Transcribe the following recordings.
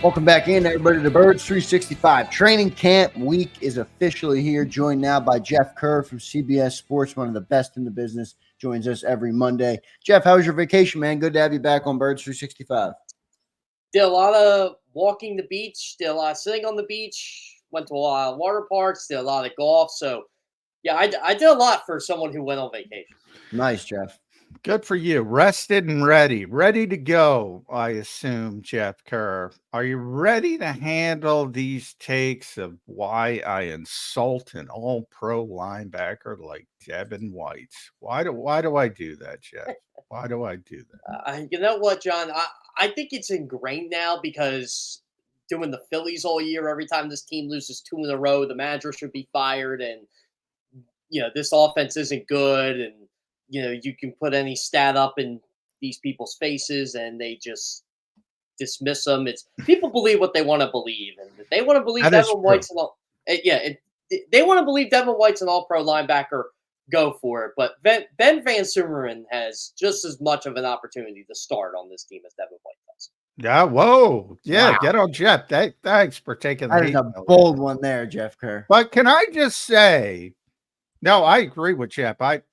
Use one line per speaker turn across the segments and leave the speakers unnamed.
Welcome back in, everybody, to Birds 365. Training camp week is officially here. Joined now by Jeff Kerr from CBS Sports, one of the best in the business. Joins us every Monday. Jeff, how was your vacation, man? Good to have you back on Birds 365.
Did a lot of walking the beach, did a lot of sitting on the beach, went to a lot of water parks, did a lot of golf. So, yeah, I did a lot for someone who went on vacation.
Nice, Jeff.
Good for you. Rested and ready to go, I assume, Jeff Kerr. Are you ready to handle these takes of why I insult an all-pro linebacker like Devin White? Why do I do that, Jeff? Why do I do that?
You know what, John? I think it's ingrained now because doing the Phillies all year, every time this team loses 2 in a row, the manager should be fired. And, this offense isn't good. And, you can put any stat up in these people's faces and they just dismiss them. It's people believe what they want to believe, and if they want to believe Devin White's they want to believe Devin White's an all-pro linebacker. Go for it. But Ben Van Sumeren has just as much of an opportunity to start on this team as Devin White does.
Yeah. Whoa. Yeah.
Wow.
Get on Jeff. Thanks for taking
That is a bold one there, Jeff Kerr.
But can I just say, no, I agree with Jeff. But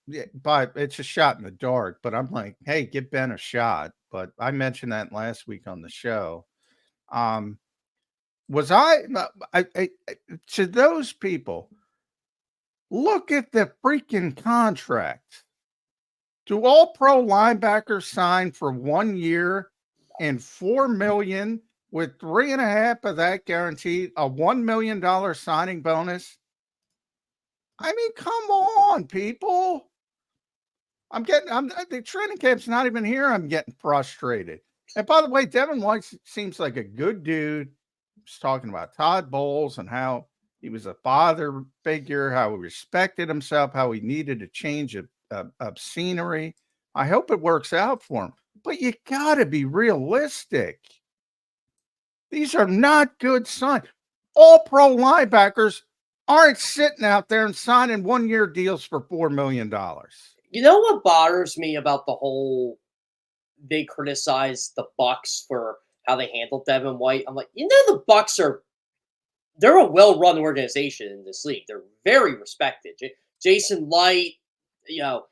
it's a shot in the dark. But I'm like, hey, give Ben a shot. But I mentioned that last week on the show. Was I to those people? Look at the freaking contract. Do all pro linebackers sign for 1 year and $4 million with 3.5 of that guaranteed, a $1 million signing bonus? I mean, come on, people. The training camp's not even here. I'm getting frustrated. And by the way, Devin White seems like a good dude. He's talking about Todd Bowles and how he was a father figure, how he respected himself, how he needed a change of scenery. I hope it works out for him. But you got to be realistic. These are not good signs. All pro linebackers aren't sitting out there and signing 1-year deals for $4 million.
You know what bothers me about the whole they criticize the Bucs for how they handled Devin White? I'm like, the Bucs they're a well-run organization in this league. They're very respected. Jason Light, it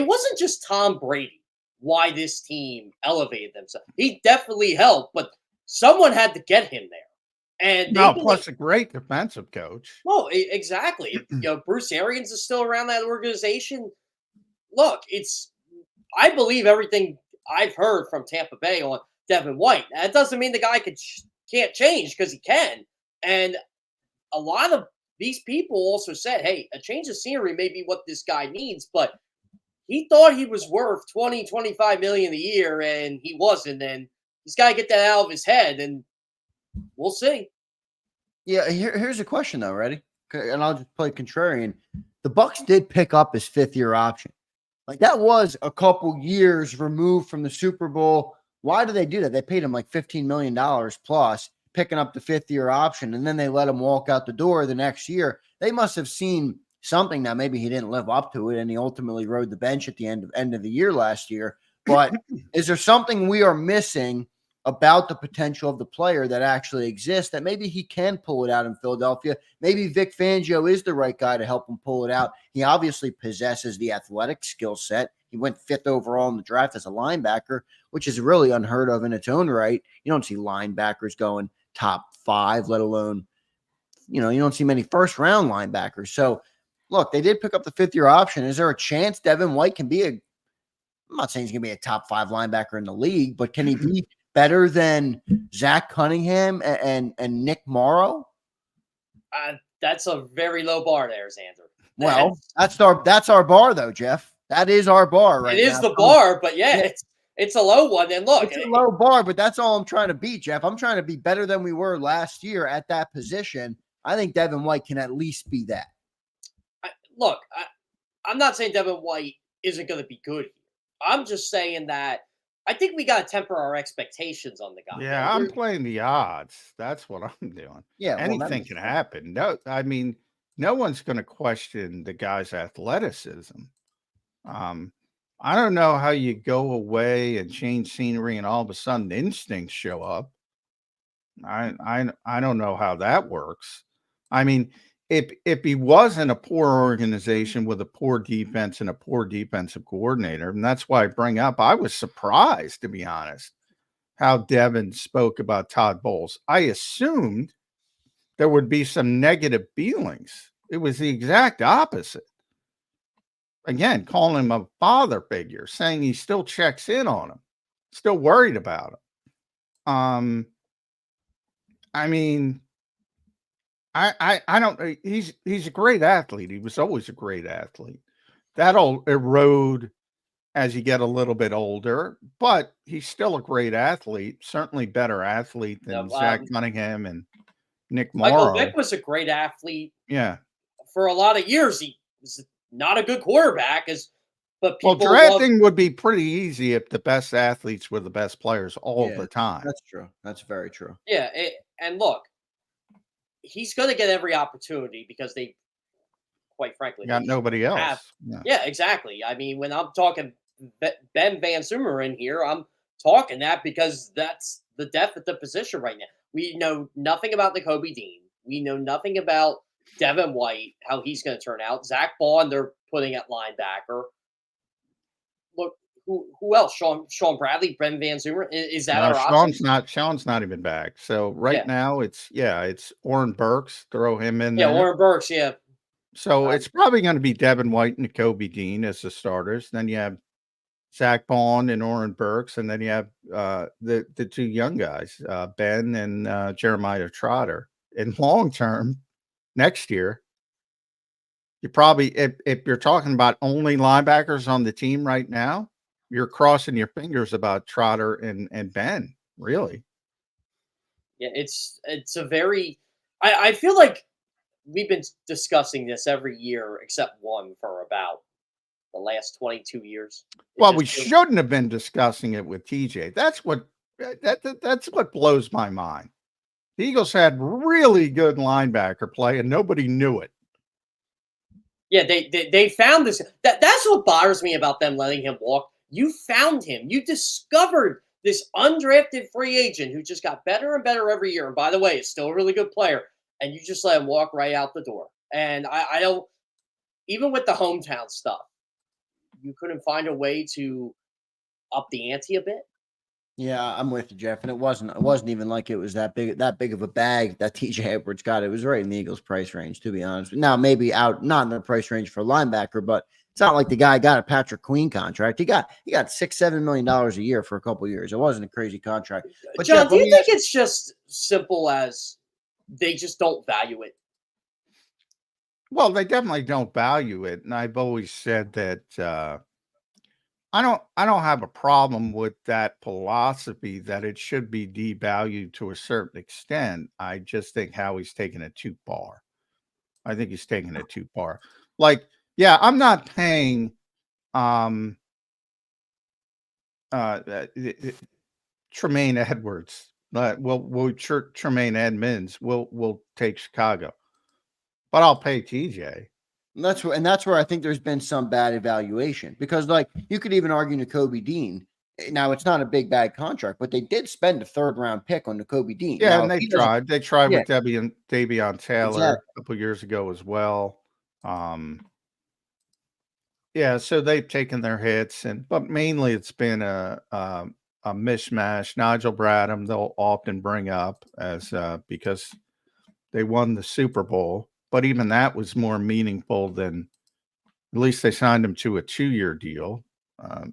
wasn't just Tom Brady why this team elevated themselves. He definitely helped, but someone had to get him there. And
plus a great defensive coach.
Well, exactly. Bruce Arians is still around that organization. Look, I believe everything I've heard from Tampa Bay on Devin White. That doesn't mean the guy can't change, because he can. And a lot of these people also said, hey, a change of scenery may be what this guy needs, but he thought he was worth 20, 25 million a year, and he wasn't. And he's got to get that out of his head, and we'll see.
Yeah, here's a question, though. Ready? And I'll just play contrarian. The Bucs did pick up his 5th-year option. Like, that was a couple years removed from the Super Bowl. Why do they do that? They paid him like $15 million plus, picking up the 5th-year option, and then they let him walk out the door the next year. They must have seen something. Now, maybe he didn't live up to it, and he ultimately rode the bench at the end of the year last year. But is there something we are missing about the potential of the player that actually exists, that maybe he can pull it out in Philadelphia? Maybe Vic Fangio is the right guy to help him pull it out. He obviously possesses the athletic skill set. He went 5th overall in the draft as a linebacker, which is really unheard of in its own right. You don't see linebackers going top 5, let alone, you don't see many first-round linebackers. So, look, they did pick up the 5th-year option. Is there a chance Devin White can be I'm not saying he's going to be a top 5 linebacker in the league, but can he be better than Zach Cunningham and Nick Morrow?
That's a very low bar there, Xander.
Well, that's our bar, though, Jeff. That is our bar right now.
It is the bar, but it's a low one. And look,
it's a low bar, but that's all I'm trying to be, Jeff. I'm trying to be better than we were last year at that position. I think Devin White can at least be that.
I'm not saying Devin White isn't going to be good here. I'm just saying that I think we got to temper our expectations on the guy.
Yeah, I'm playing the odds. That's what I'm doing.
Yeah,
anything can happen. No, I mean, no one's going to question the guy's athleticism. I don't know how you go away and change scenery and all of a sudden instincts show up. I don't know how that works. I mean, if he was in a poor organization with a poor defense and a poor defensive coordinator, and that's why I bring up, I was surprised, to be honest, how Devin spoke about Todd Bowles. I assumed there would be some negative feelings. It was the exact opposite. Again, calling him a father figure, saying he still checks in on him, still worried about him. I mean, I don't. He's a great athlete. He was always a great athlete. That'll erode as you get a little bit older, but he's still a great athlete. Certainly better athlete
Yeah,
than Zach Cunningham and Nick
Michael
Morrow.
Vick was a great athlete
Yeah.
for a lot of years. He was not a good quarterback, but
Well,
people love.
drafting would be pretty easy if the best athletes were the best players all the time.
That's true. That's very true.
Yeah, and look, he's going to get every opportunity because they, quite frankly,
Got
they
nobody
have.
else. Yeah.
Yeah, exactly. I mean, when I'm talking Ben Van Zoomer in here, I'm talking that because that's the depth at the position right now. We know nothing about Nakobe Dean. We know nothing about Devin White, how he's going to turn out. Zach Bond, they're putting at linebacker. Look, who else? Sean Bradley, Ben Van Zoomer. Is that our option?
Sean's not even back. So right
Yeah.
now it's Oren Burks. Throw him in
Yeah,
there.
Oren Burks. Yeah.
So it's probably going to be Devin White and Nakobe Dean as the starters. Then you have Zach Bond and Oren Burks, and then you have the two young guys, Ben and Jeremiah Trotter. In long term, next year, you probably if you're talking about only linebackers on the team right now, you're crossing your fingers about Trotter and Ben. Really?
Yeah, it's a very. I feel like we've been discussing this every year except one for about the last 22 years.
Well, we shouldn't have been discussing it with TJ. That's what blows my mind. The Eagles had really good linebacker play, and nobody knew it.
Yeah, they found this. That's what bothers me about them letting him walk. You found him. You discovered this undrafted free agent who just got better and better every year. And by the way, is still a really good player. And you just let him walk right out the door. And I don't, even with the hometown stuff, you couldn't find a way to up the ante a bit.
Yeah, I'm with you, Jeff. And it wasn't even like it was that big of a bag that TJ Edwards got. It was right in the Eagles' price range, to be honest. Now, maybe not in the price range for a linebacker, but it's not like the guy got a Patrick Queen contract. He got $6-7 million a year for a couple of years. It wasn't a crazy contract. But
John,
Jeff,
do you think it's just simple as they just don't value it?
Well, they definitely don't value it, and I've always said that I don't have a problem with that philosophy that it should be devalued to a certain extent. I just think Howie's taking it too far. I think he's taking it too far. Like, yeah, I'm not paying Tremaine Edwards. Tremaine Edmonds will take Chicago, but I'll pay TJ.
That's where I think there's been some bad evaluation, because like you could even argue Nakobe Dean. Now it's not a big bad contract, but they did spend a 3rd round pick on Nakobe Dean.
Yeah,
now,
and they tried. They tried with Davion Taylor
Exactly.
a couple years ago as well. Yeah, so they've taken their hits, but mainly it's been a mishmash. Nigel Bradham they'll often bring up as because they won the Super Bowl, but even that was more meaningful than, at least they signed him to a 2-year deal,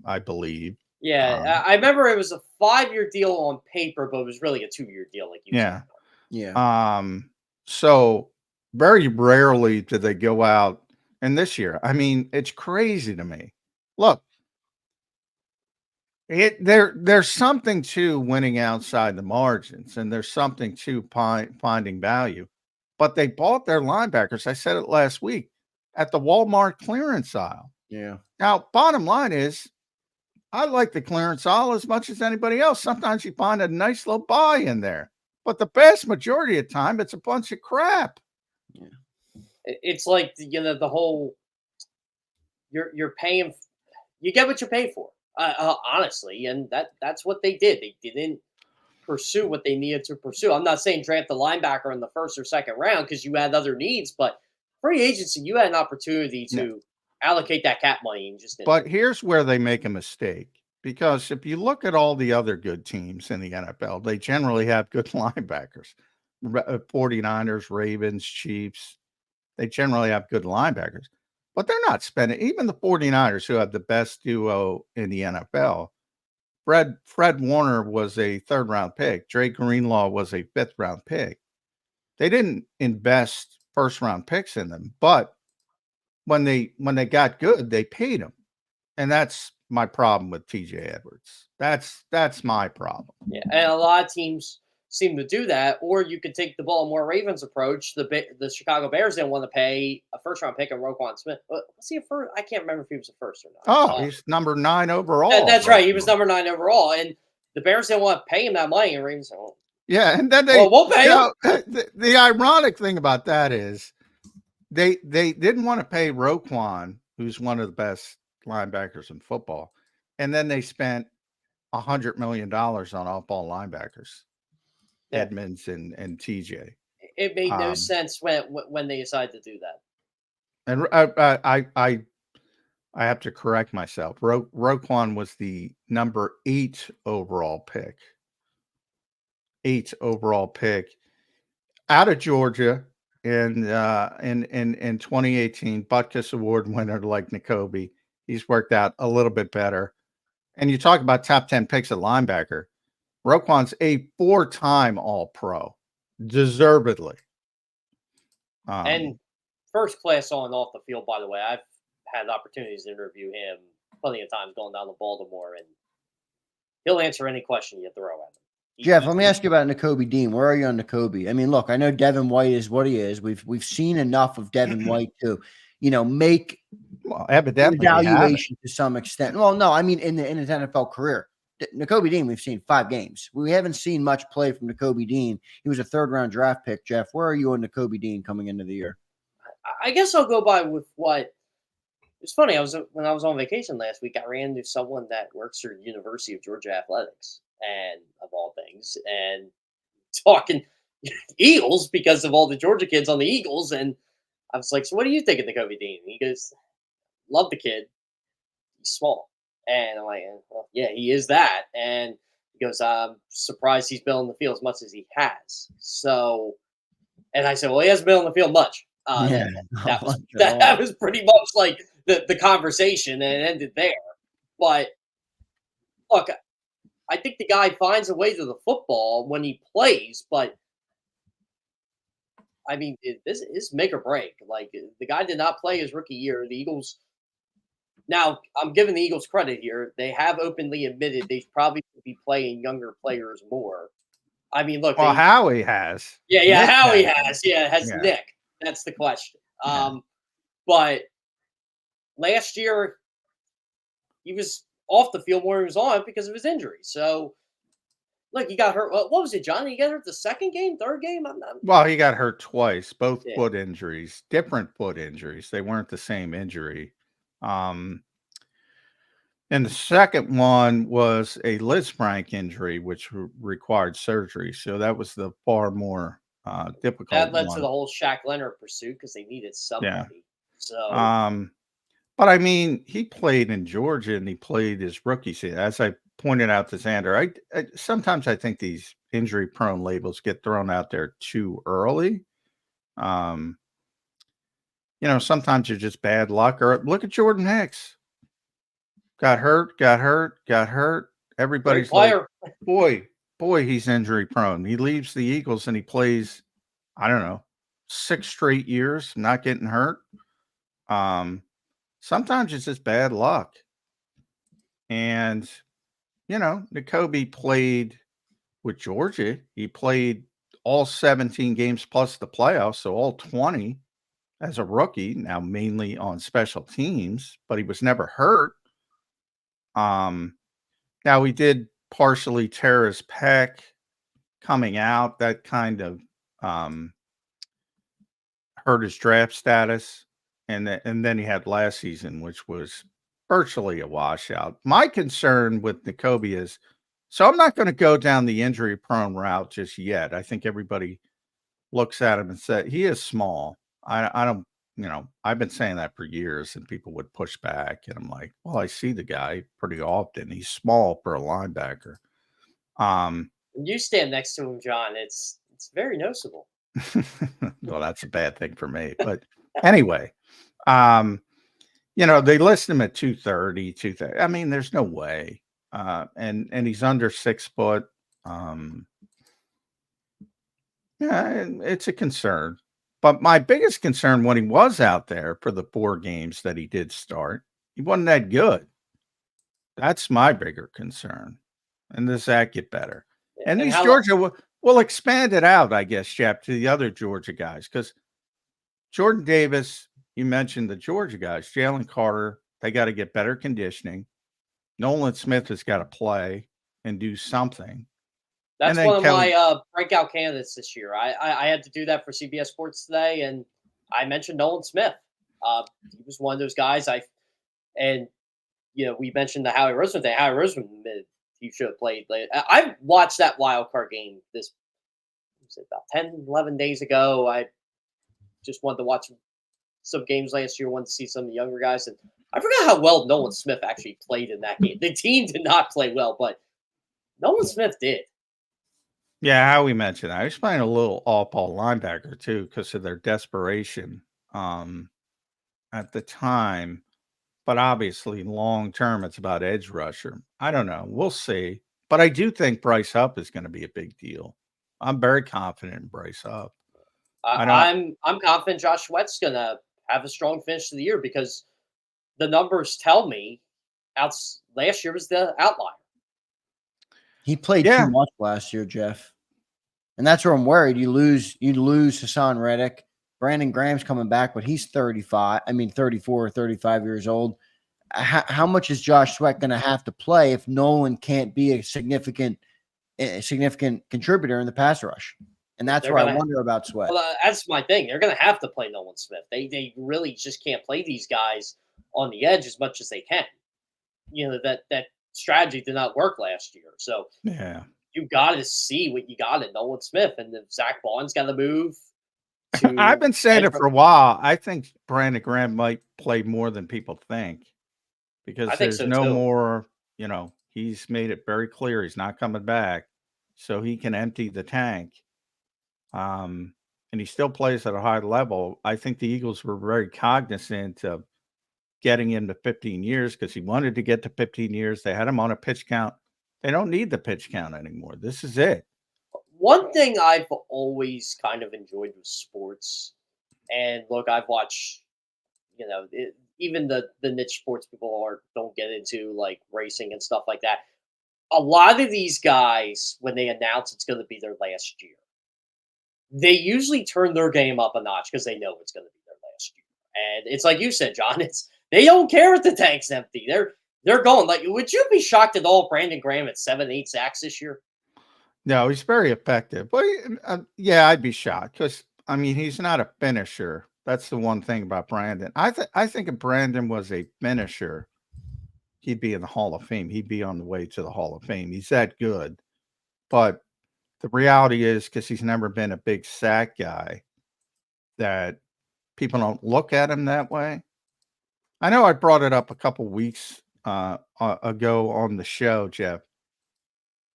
I believe.
Yeah, I remember it was a 5-year deal on paper, but it was really a 2-year deal, like you said.
Yeah. So very rarely do they go out. And this year, I mean, it's crazy to me. Look, there's something to winning outside the margins, and there's something to finding value. But they bought their linebackers. I said it last week at the Walmart clearance aisle.
Yeah.
Now, bottom line is, I like the clearance aisle as much as anybody else. Sometimes you find a nice little buy in there, but the vast majority of the time, it's a bunch of crap.
Yeah. It's like, the whole you're paying you get what you pay for, honestly, and that's what they did. They didn't pursue what they needed to pursue. I'm not saying draft a linebacker in the first or second round because you had other needs, but free agency, you had an opportunity
No.
to allocate that cap money and just didn't.
But here's where they make a mistake, because if you look at all the other good teams in the NFL, they generally have good linebackers. 49ers, Ravens, Chiefs, they generally have good linebackers. But they're not spending, even the 49ers, who have the best duo in the NFL. Fred Warner was a third-round pick. Drake Greenlaw was a fifth-round pick. They didn't invest first-round picks in them, but when they got good, they paid them. And that's my problem with TJ Edwards. That's my problem.
Yeah, and a lot of teams seem to do that. Or you could take the Baltimore Ravens approach. The Chicago Bears didn't want to pay a first round pick on Roquan Smith. Was he a first? I can't remember if he was a first or not.
Oh, he's number 9 overall.
That's right. He was number 9 overall, and the Bears didn't want to pay him that money. And Ravens said, "Well,
yeah, and then
we'll pay him."
The ironic thing about that is they didn't want to pay Roquan, who's one of the best linebackers in football, and then they spent $100 million on off-ball linebackers,
Yeah.
Edmonds and TJ.
It made no sense when they decided to do that.
And I have to correct myself. Roquan was the number 8 overall pick. 8 overall pick out of Georgia in 2018. Butkus Award winner like Nakobe. He's worked out a little bit better. And you talk about top 10 picks at linebacker. Roquan's a 4-time All-Pro, deservedly.
And first class on and off the field, by the way. I've had opportunities to interview him plenty of times going down to Baltimore, and he'll answer any question you throw at him.
Jeff, let me ask you about Nakobe Dean. Where are you on Nakobe? I mean, look, I know Devin White is what he is. We've seen enough of Devin White to, make
evidently
evaluation to some extent. Well, no, I mean in his NFL career. Nakobe Dean, we've seen 5 games. We haven't seen much play from Nakobe Dean. He was a 3rd-round draft pick. Jeff, where are you on Nakobe Dean coming into the year?
I guess I'll go by with what. It's funny. When I was on vacation last week, I ran into someone that works for University of Georgia Athletics, and of all things, and talking Eagles because of all the Georgia kids on the Eagles, and I was like, "So what do you think of Nakobe Dean?" And he goes, "Love the kid. He's small." And I'm like, "Well, yeah, he is that." And he goes, "I'm surprised he's been on the field as much as he has." So, and I said, "Well, he hasn't been on the field much." That was pretty much like the conversation, and it ended there. But look, I think the guy finds a way to the football when he plays. But I mean, this is make or break. Like, the guy did not play his rookie year. The Eagles. Now, I'm giving the Eagles credit here. They have openly admitted they probably should be playing younger players more. I mean, look.
Well, Howie has.
Yeah, Howie has. Yeah, has Nick. That's the question. But last year, he was off the field more than he was on because of his injury. So, look, he got hurt. What was it, John? He got hurt the second game, third game?
Well, he got hurt twice, both foot injuries, different foot injuries. They weren't the same injury. And the second one was a Lisfranc injury, which required surgery. So that was the far more difficult.
That led to the whole Shaq Leonard pursuit because they needed somebody.
Yeah.
So,
but I mean, he played in Georgia and he played his rookie season. As I pointed out to Xander, I sometimes I think these injury-prone labels get thrown out there too early. Sometimes you're just bad luck. Or look at Jordan Hicks. Got hurt. Everybody's like, boy, he's injury prone. He leaves the Eagles and he plays, I don't know, 6 straight years, not getting hurt. Sometimes it's just bad luck. And, Nakobe played with Georgia. He played all 17 games plus the playoffs, so all 20 as a rookie, now mainly on special teams, but he was never hurt. Now he did partially tear his pec coming out. That kind of hurt his draft status. And then he had last season, which was virtually a washout. My concern with Nakobe is, so I'm not going to go down the injury-prone route just yet. I think everybody looks at him and said he is small. I don't, I've been saying that for years, and people would push back, and I'm like, well, I see the guy pretty often. He's small for a linebacker.
When you stand next to him, John, it's very noticeable.
Well, that's a bad thing for me. But anyway, they list him at 230, 230. I mean, there's no way. And he's under 6 foot. Yeah, it's a concern. But my biggest concern when he was out there for the 4 games that he did start, he wasn't that good. That's my bigger concern. And does that get better? And these Georgia will expand it out, I guess, Jeff, to the other Georgia guys. Because Jordan Davis, you mentioned the Georgia guys, Jalen Carter, they got to get better conditioning. Nolan Smith has got to play and do something.
That's one of my breakout candidates this year. I had to do that for CBS Sports today, and I mentioned Nolan Smith. He was one of those guys. We mentioned the Howie Roseman thing. Howie Roseman, he should have played. I watched that wild card game about 10, 11 days ago. I just wanted to watch some games last year. Wanted to see some of the younger guys, and I forgot how well Nolan Smith actually played in that game. The team did not play well, but Nolan Smith did.
Yeah, how we mentioned that. I was playing a little off-ball linebacker too because of their desperation at the time. But obviously, long term, it's about edge rusher. I don't know. We'll see. But I do think Bryce Huff is going to be a big deal. I'm very confident in Bryce Huff.
I'm confident Josh Sweat's going to have a strong finish to the year because the numbers tell me last year was the outlier.
He played too much last year, Jeff. And that's where I'm worried. You lose Hassan Reddick. Brandon Graham's coming back, but he's 34 or 35 years old. How much is Josh Sweat going to have to play if Nolan can't be a significant contributor in the pass rush? And that's where I wonder about Sweat.
Well, that's my thing. They're going to have to play Nolan Smith. They really just can't play these guys on the edge as much as they can. That strategy did not work last year. So
yeah,
you got to see what you got in Nolan Smith, and then Zach Vaughn's got to move.
I've been saying it for a while. I think Brandon Graham might play more than people think because there's no more, he's made it very clear he's not coming back so he can empty the tank. And he still plays at a high level. I think the Eagles were very cognizant of getting him to 15 years because he wanted to get to 15 years. They had him on a pitch count. They don't need the pitch count anymore. This is it.
One thing I've always kind of enjoyed with sports, and look, I've watched, even the niche sports people don't get into, like racing and stuff like that. A lot of these guys, when they announce it's going to be their last year, they usually turn their game up a notch because they know it's going to be their last year. And it's like you said, John, they don't care if the tank's empty. They're going. Like, would you be shocked at all Brandon Graham at 7-8 sacks this year?
No, he's very effective. But yeah, I'd be shocked because he's not a finisher. That's the one thing about Brandon. I think if Brandon was a finisher, he'd be in the Hall of Fame. He'd be on the way to the Hall of Fame. He's that good. But the reality is, because he's never been a big sack guy, that people don't look at him that way. I know I brought it up a couple weeks ago on the show, Jeff.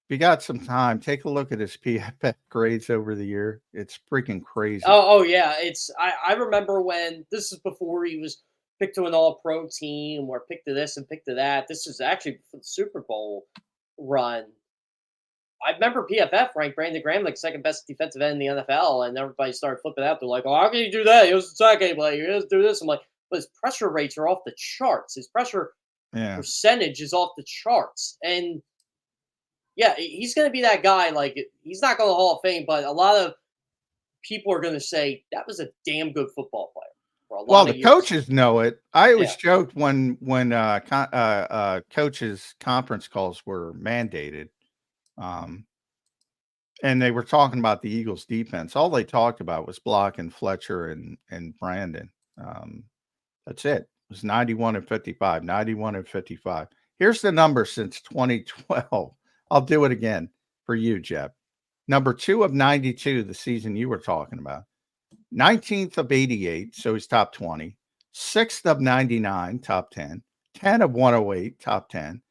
If you got some time, take a look at his PFF grades over the year. It's freaking crazy.
Oh yeah. I remember when this is before he was picked to an all-pro team or picked to this and picked to that. This is actually for the Super Bowl run. I remember PFF ranked Brandon Graham like second best defensive end in the NFL, and everybody started flipping out. They're like, "Oh, how can you do that? He was a sack player. He doesn't do this." I'm like, "But his pressure rates are off the charts. His pressure percentage is off the charts." And yeah, he's going to be that guy. Like, he's not going to the Hall of Fame, but a lot of people are going to say that was a damn good football player for a lot
well,
of
the
years.
Coaches know it. I always joked when coaches' conference calls were mandated, and they were talking about the Eagles' defense. All they talked about was blocking Fletcher and Brandon. That's it. was 91 and 55, 91 and 55. Here's the number since 2012. I'll do it again for you, Jeff. Number 2 of 92, the season you were talking about. 19th of 88, so he's top 20. 6th of 99, top 10. 10 of 108, top 10.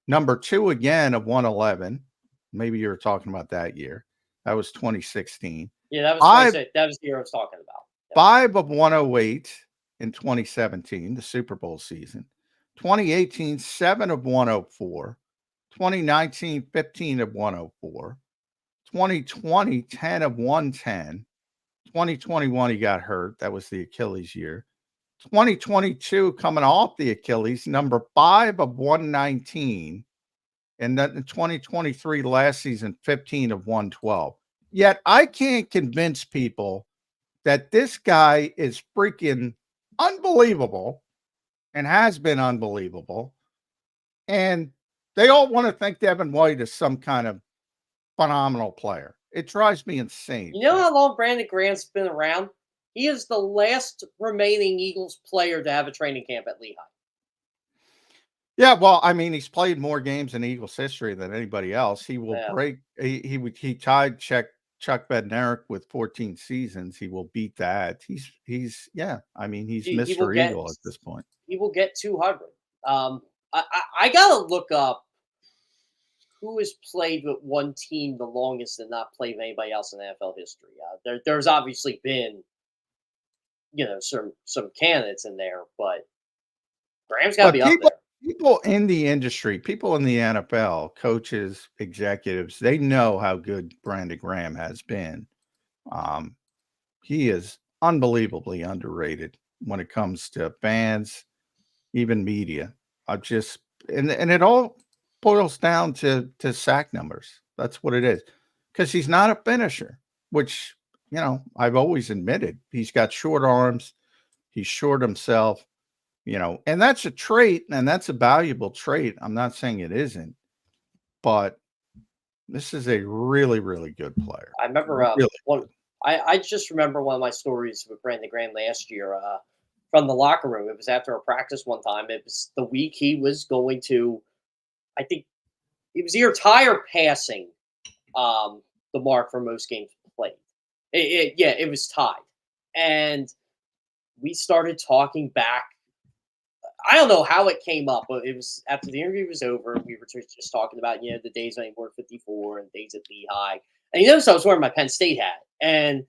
Number 2 again of 111. Maybe you were talking about that year. That was 2016.
Yeah, that was that was the year I was talking about. Yep.
5 of 108 in 2017, the Super Bowl season. 2018, 7 of 104. 2019, 15 of 104. 2020, 10 of 110. 2021, he got hurt. That was the Achilles year. 2022, coming off the Achilles, number 5 of 119. And then in 2023, last season, 15 of 112. Yet I can't convince people that this guy is freaking unbelievable and has been unbelievable. And they all want to think Devin White is some kind of phenomenal player. It drives me insane.
You know how long Brandon Graham's been around? He is the last remaining Eagles player to have a training camp at Lehigh.
Yeah, well, I mean, he's played more games in Eagles history than anybody else. He will break. He tied Chuck Bednarik with 14 seasons. He will beat that. He's yeah. I mean, he's Mr. Eagle at this point.
He will get 200. I gotta look up who has played with one team the longest and not played with anybody else in NFL history. There's obviously been, some candidates in there, but Graham's got to be up there.
People in the industry, people in the NFL, coaches, executives, they know how good Brandon Graham has been. He is unbelievably underrated when it comes to fans, even media. And it all boils down to sack numbers. That's what it is. Because he's not a finisher, which, I've always admitted. He's got short arms. He's short himself. And that's a trait, and that's a valuable trait. I'm not saying it isn't, but this is a really, really good player.
I remember I just remember one of my stories with Brandon Graham last year from the locker room. It was after a practice one time. It was the week he was going to, I think it was either tie or passing the mark for most games played. It was tied. And we started talking back. I don't know how it came up, but it was after the interview was over. We were just talking about, the days when he wore 54 and days at Lehigh. And he noticed I was wearing my Penn State hat. And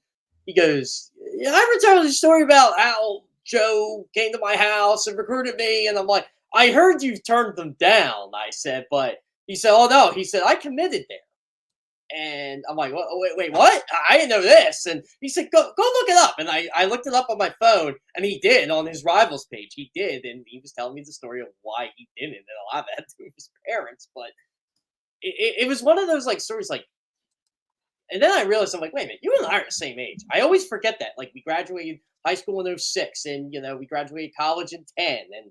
he goes, I ever tell you the story about how Joe came to my house and recruited me? And I'm like, I heard you turned them down. I said, but he said, oh, no. He said, I committed there. And I'm like, wait, what? I didn't know this. And he said, go look it up. And I looked it up on my phone, and he did on his Rivals page. He did, and he was telling me the story of why he didn't, and a lot of that to do with his parents. But it was one of those stories and then I realized, I'm like, wait a minute, you and I are the same age. I always forget that. We graduated high school in 06, and we graduated college in 10, and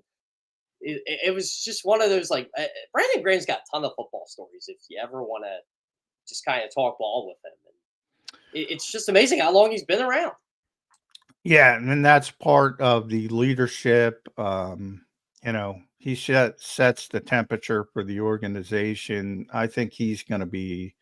it was just one of those Brandon Graham's got a ton of football stories if you ever want to just kind of talk ball with him. And it's just amazing how long he's been around.
Yeah, and then that's part of the leadership. He sets the temperature for the organization. I think he's going to be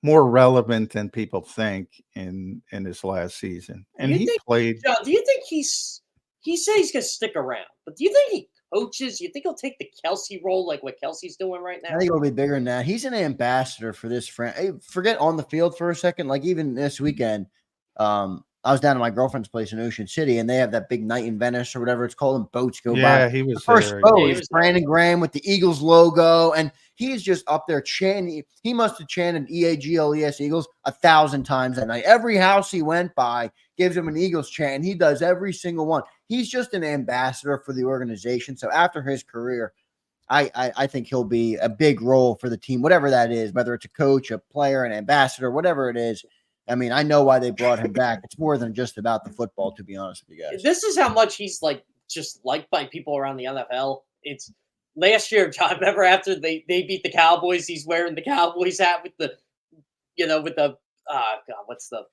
more relevant than people think in his last season. And John,
do you think he said he's going to stick around, but do you think he coaches? You think he'll take the Kelsey role like what Kelsey's doing right now?
I think it'll be bigger than that. He's an ambassador for this friend. Hey, forget on the field for a second. Even this weekend, I was down at my girlfriend's place in Ocean City, and they have that big night in Venice or whatever it's called, and boats go by.
Yeah, he was
the first
there.
boat is Brandon Graham with the Eagles logo, and he's just up there chanting. He must have chanted EAGLES Eagles 1,000 times that night. Every house he went by gives him an Eagles chant, and he does every single one. He's just an ambassador for the organization. So after his career, I think he'll be a big role for the team, whatever that is, whether it's a coach, a player, an ambassador, whatever it is. I mean, I know why they brought him back. It's more than just about the football, to be honest with you guys.
This is how much he's just liked by people around the NFL. It's last year, John, remember after they beat the Cowboys, he's wearing the Cowboys hat with the, what's the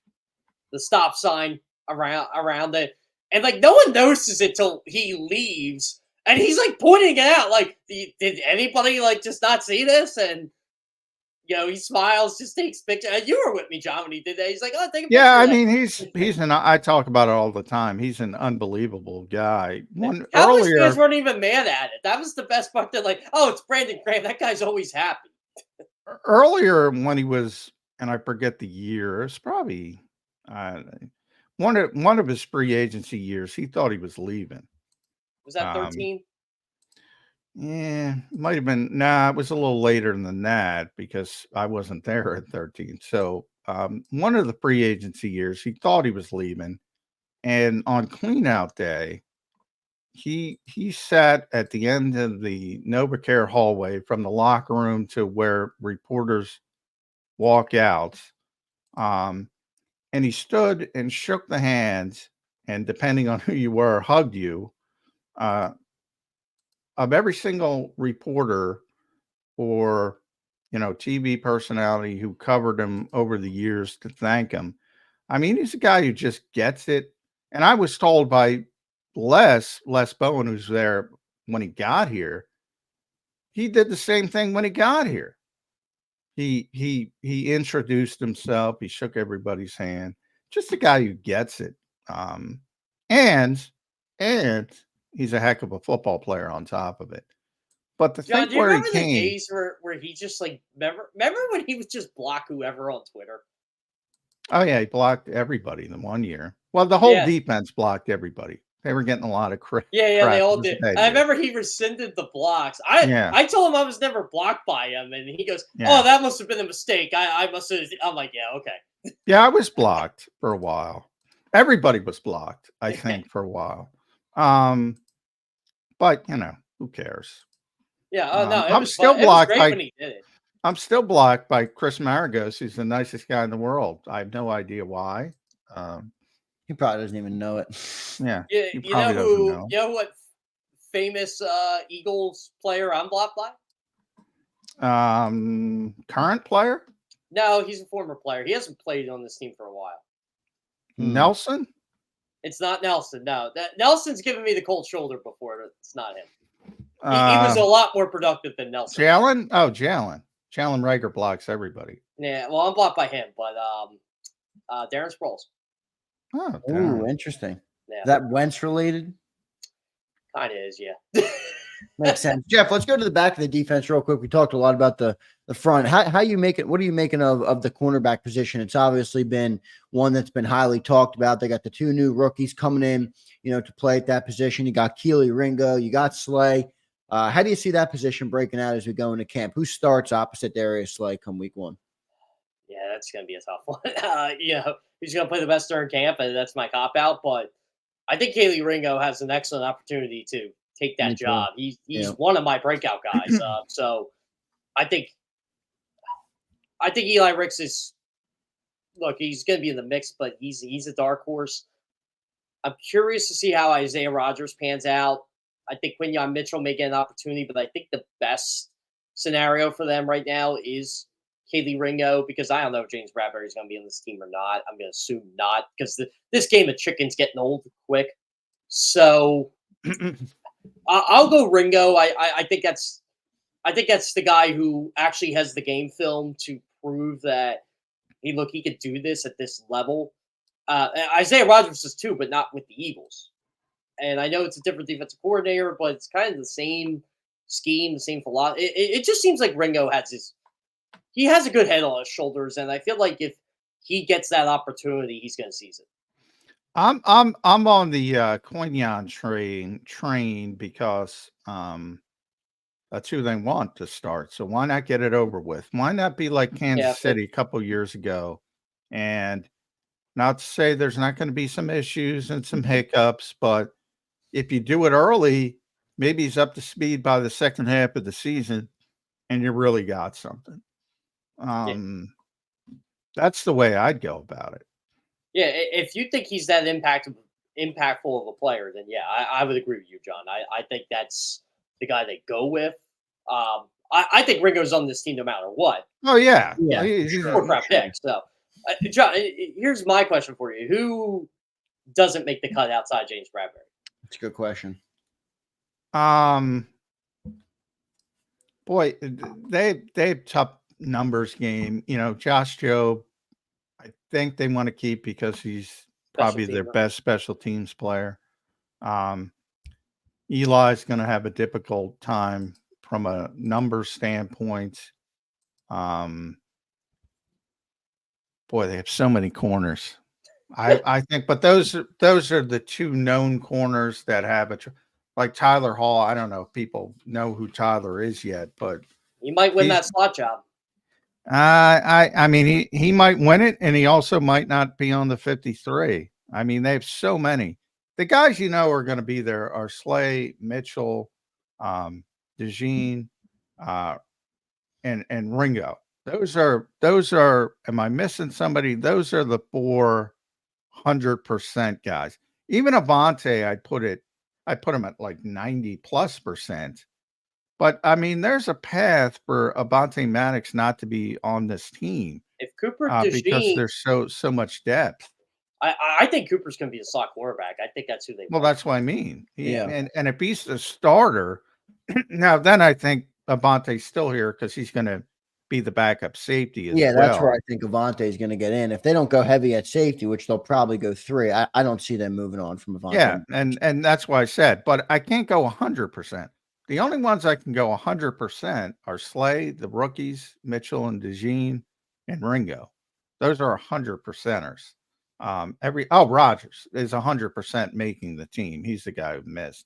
stop sign around it. And no one notices it till he leaves. And he's like pointing it out, like, did anybody like just not see this? And he smiles, just takes pictures. And you were with me, John, when he did that. He's like, "Oh, take a picture."
Yeah, I
of that."
mean, I talk about it all the time. He's an unbelievable guy. One
Cowboys fans
earlier
weren't even mad at it. That was the best part. They're like, "Oh, it's Brandon Graham. That guy's always happy."
earlier when he was, and I forget the year, it's probably one of his free agency years, he thought he was leaving.
Was that
Um,
13?
Yeah, might have been. Nah, it was a little later than that because I wasn't there at 13. So, one of the free agency years, he thought he was leaving, and on clean out day, he sat at the end of the NovaCare hallway from the locker room to where reporters walk out, um, and he stood and shook the hands, and depending on who you were, hugged you. Uh, of every single reporter or TV personality who covered him over the years to thank him. I mean, he's a guy who just gets it. And I was told by Les Bowen, who's there when he got here, he did the same thing when he got here. He introduced himself, he shook everybody's hand. Just a guy who gets it. And he's a heck of a football player on top of it. But the
John,
thing
do you
where he
remember the
came,
days where he just like remember when he would just block whoever on Twitter?
oh yeah, he blocked everybody in the one year. Well, the whole
Yeah,
defense blocked everybody. They were getting a lot of
yeah, they
crap. It
all
was a
did.
bad
I
year.
remember he rescinded the blocks. I
Yeah,
I told him I was never blocked by him, and he goes,
yeah,
"Oh, that must have been a mistake. I must have." I'm like, "Yeah, okay."
yeah. I was blocked for a while. Everybody was blocked, I think, for a while. Um, but who cares?
Yeah. Oh no, it
I'm
was
still
fun. It was
blocked
great
by
when he did it.
I'm still blocked by Chris Maragos, who's the nicest guy in the world. I have no idea why. Um,
He probably doesn't even know it.
yeah,
Yeah,
he probably doesn't know.
you know what famous Eagles player I'm blocked by?
Current player
No, he's a former player. He hasn't played on this team for a while.
Hmm.
Nelson.
It's not Nelson. No, Nelson's given me the cold shoulder before. It's not him. He was
Uh,
a lot more productive than Nelson.
Jalen. Oh, Jalen. Jalen Rager blocks everybody.
Yeah, well, I'm blocked by him, but Darren Sproles.
Oh,
Ooh,
darn.
interesting.
Yeah,
Is that Wentz related?
kind of is. Yeah.
Makes sense. Jeff, let's go to the back of the defense real quick. We talked a lot about the front. How you make it? What are you making of the cornerback position? It's obviously been one that's been highly talked about. They got the two new rookies coming in, to play at that position. You got Keely Ringo, you got Slay. How do you see that position breaking out as we go into camp? Who starts opposite Darius Slay come week 1?
Yeah, that's gonna be a tough one. Who's gonna play the best during camp? And that's my cop out. But I think Keely Ringo has an excellent opportunity to take
Me
that
too.
job. He's
Yeah.
one of my breakout guys. So I think Eli Ricks is look. He's gonna be in the mix, but he's a dark horse. I'm curious to see how Isaiah Rodgers pans out. I think Quinyon Mitchell may get an opportunity, but I think the best scenario for them right now is Keely Ringo because I don't know if James Bradbury is going to be on this team or not. I'm going to assume not because this game of chicken's getting old quick. So I'll go Ringo. I think that's the guy who actually has the game film to prove that he could do this at this level. Isaiah Rodgers is too, but not with the Eagles. And I know it's a different defensive coordinator, but it's kind of the same scheme, the same philosophy. It just seems like Ringo he has a good head on his shoulders, and I feel like if he gets that opportunity, he's going to seize it.
I'm on the Quinyon train because that's who they want to start. So why not get it over with? Why not be like Kansas City a couple years ago? And not to say there's not going to be some issues and some hiccups, but if you do it early, maybe he's up to speed by the second half of the season, and you really got something. That's the way I'd go about it.
Yeah, if you think he's that impactful of a player, then yeah, I would agree with you, John. I think that's the guy they go with. I think Ringo's on this team no matter what.
Oh yeah,
Yeah.
He's
Fourth round pick. So, John, here's my question for you: who doesn't make the cut outside James Bradbury?
That's a good question.
Boy, they have tough numbers game. You know, Josh Jobe, I think they want to keep because he's probably their
teamer.
best special teams player. Eli's going to have a difficult time from a number standpoint. Boy, they have so many corners. I think, but those are the two known corners that have like Tyler Hall. I don't know if people know who Tyler is yet, but
He might win that slot job.
I mean, he might win it, and he also might not be on the 53. I mean, they have so many. The guys are going to be there are Slay, Mitchell, DeJean, and Ringo. Those are. Am I missing somebody? Those are the 400% guys. Even Avante, I put him at like 90+%. But I mean, there's a path for Avante Maddox not to be on this team.
If Cooper
because
DeJean,
there's so much depth.
I think Cooper's going to be a slot quarterback. I think that's who they.
Well,
want.
that's what I mean. And if he's the starter, now then I think Avante's still here because he's going to be the backup safety as well.
That's where I think Avante is going to get in. If they don't go heavy at safety, which they'll probably go 3, I don't see them moving on from Avante.
Yeah, and that's why I said, but I can't go 100%. The only ones I can go 100% are Slay, the rookies, Mitchell and DeJean, and Ringo. Those are 100%ers. Rogers is 100% making the team. He's the guy who missed.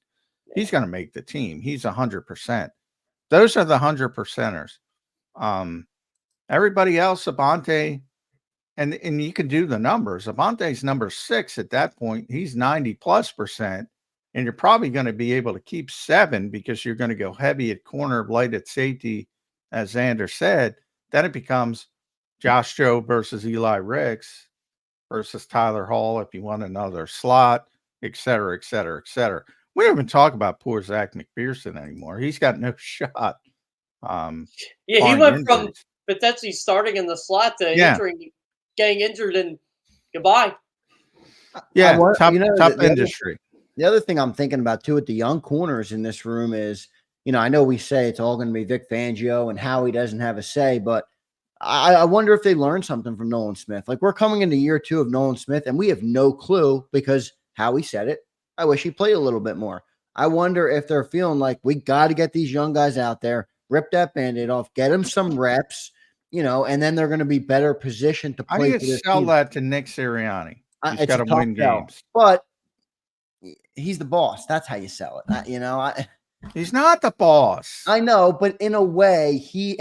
He's going to make the team. He's 100%. Those are the 100%ers. Everybody else, Avante, and you can do the numbers. Avante's number 6 at that point. He's 90+%. And you're probably going to be able to keep 7 because you're going to go heavy at corner, light at safety, as Xander said. Then it becomes Josh Jobe versus Eli Ricks versus Tyler Hall if you want another slot, et cetera, et cetera, et cetera. We don't even talk about poor Zach McPherson anymore. He's got no shot.
He went from potentially starting in the slot to getting injured, and goodbye.
Yeah, tough industry.
The other thing I'm thinking about too with the young corners in this room is, I know we say it's all going to be Vic Fangio and Howie doesn't have a say, but I wonder if they learned something from Nolan Smith. Like, we're coming into year 2 of Nolan Smith and we have no clue because Howie said it. I wish he played a little bit more. I wonder if they're feeling like we got to get these young guys out there, rip that Band-Aid off, get them some reps, and then they're going to be better positioned to play.
How do you sell that to Nick Sirianni? He's got to win games.
But he's the boss. That's how you sell it.
He's not the boss.
I know, but in a way, he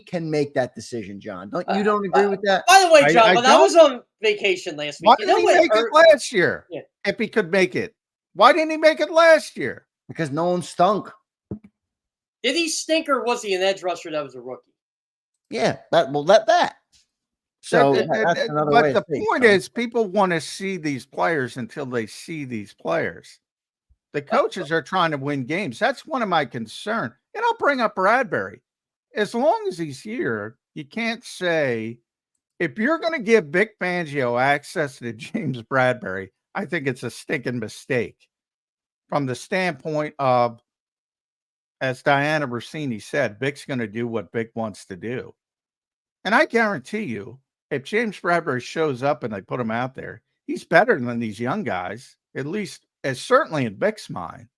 can make that decision, John. Don't agree with that?
By the way, John, when I was on vacation last week,
why didn't he make it last year? Yeah. If he could make it, why didn't he make it last year?
Because Nolan stunk.
Did he stink, or was he an edge rusher that was a rookie?
Yeah, that. So,
but the point is, people want to see these players until they see these players. The coaches are trying to win games. That's one of my concerns. And I'll bring up Bradbury. As long as he's here, you can't say, if you're going to give Vic Fangio access to James Bradbury, I think it's a stinking mistake from the standpoint of, as Diana Rossini said, Vic's going to do what Vic wants to do. And I guarantee you, if James Bradbury shows up and they put him out there, he's better than these young guys, at least as certainly in Vic's mind,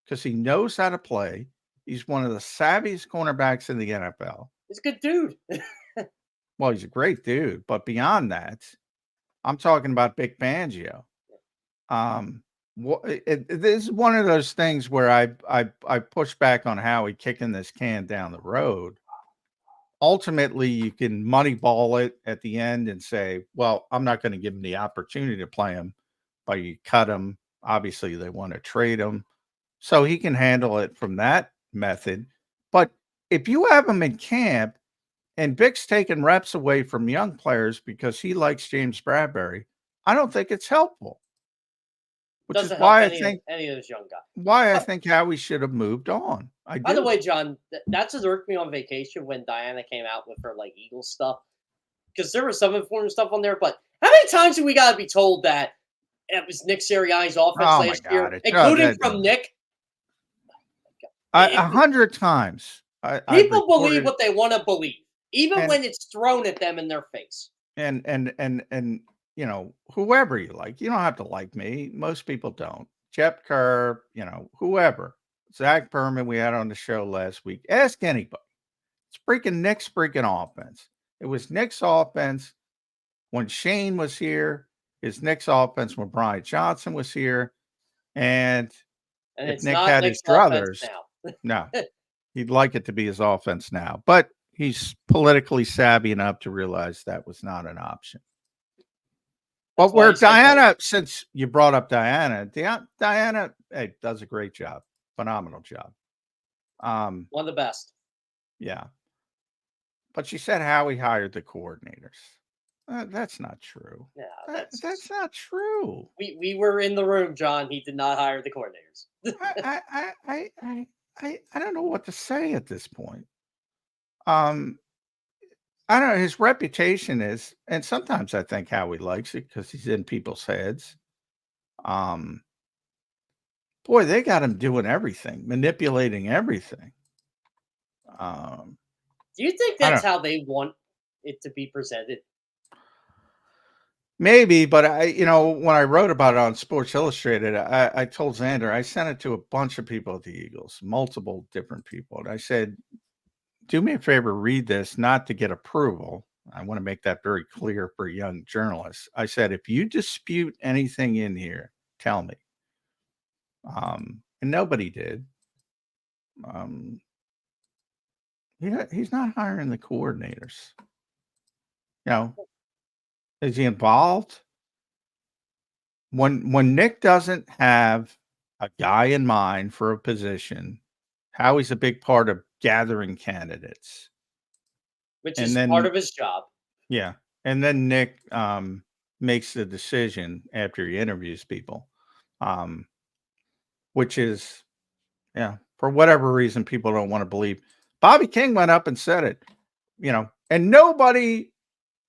because he knows how to play. He's one of the savviest cornerbacks in the NFL.
He's a good dude.
Well, he's a great dude. But beyond that, I'm talking about Vic Fangio. This is one of those things where I push back on Howie kicking this can down the road. Ultimately, you can moneyball it at the end and say, well, I'm not going to give him the opportunity to play him, but you cut him. Obviously, they want to trade him. So he can handle it from that method. But if you have him in camp and Vic's taking reps away from young players because he likes James Bradbury, I don't think it's helpful. Which is why I think
any of those young guys.
Why I think Howie should have moved on.
By the way, John, that's what irked me on vacation when Diana came out with her Eagles stuff, because there was some important stuff on there. But how many times do we got to be told that it was Nick Sirianni's offense last year, including from Nick?
100 times. I've
People believe
reported
what they want to believe, even
and
when it's thrown at them in their face.
and you know, whoever you like. You don't have to like me. Most people don't. Jeff Kerr, you know, whoever. Zach Berman, we had on the show last week. Ask anybody. It's freaking Nick's freaking offense. It was Nick's offense when Shane was here. It's Nick's offense when Brian Johnson was here. And
And
if
it's
Nick
not
had
Nick's
his
offense
druthers,
now.
no, he'd like it to be his offense now. But he's politically savvy enough to realize that was not an option.
That's
But
why
where
he said that.
Diana, since you brought up Diana, Diana, hey, does a great job, phenomenal job.
One of the best.
Yeah. But she said Howie hired the coordinators. That's not true.
Yeah,
That's not true.
we were in the room, John. He did not hire the coordinators.
I don't know what to say at this point. I don't know. His reputation is, and sometimes I think Howie likes it because he's in people's heads. Boy, they got him doing everything, manipulating everything.
Do you think
I
that's
don't
how they want it to be presented?
maybe, but you know, when I wrote about it on Sports Illustrated, I told Xander, I sent it to a bunch of people at the Eagles, multiple different people. And I said, do me a favor, read this, not to get approval. I want to make that very clear for young journalists. I said, if you dispute anything in here, tell me. And nobody did. He's not hiring the coordinators. You know, is he involved? When Nick doesn't have a guy in mind for a position, Howie's a big part of gathering candidates.
Which
And
is
then
part of his job.
yeah, and then Nick makes the decision after he interviews people, which is, yeah, for whatever reason, people don't want to believe. Bobby King went up and said it, you know, and nobody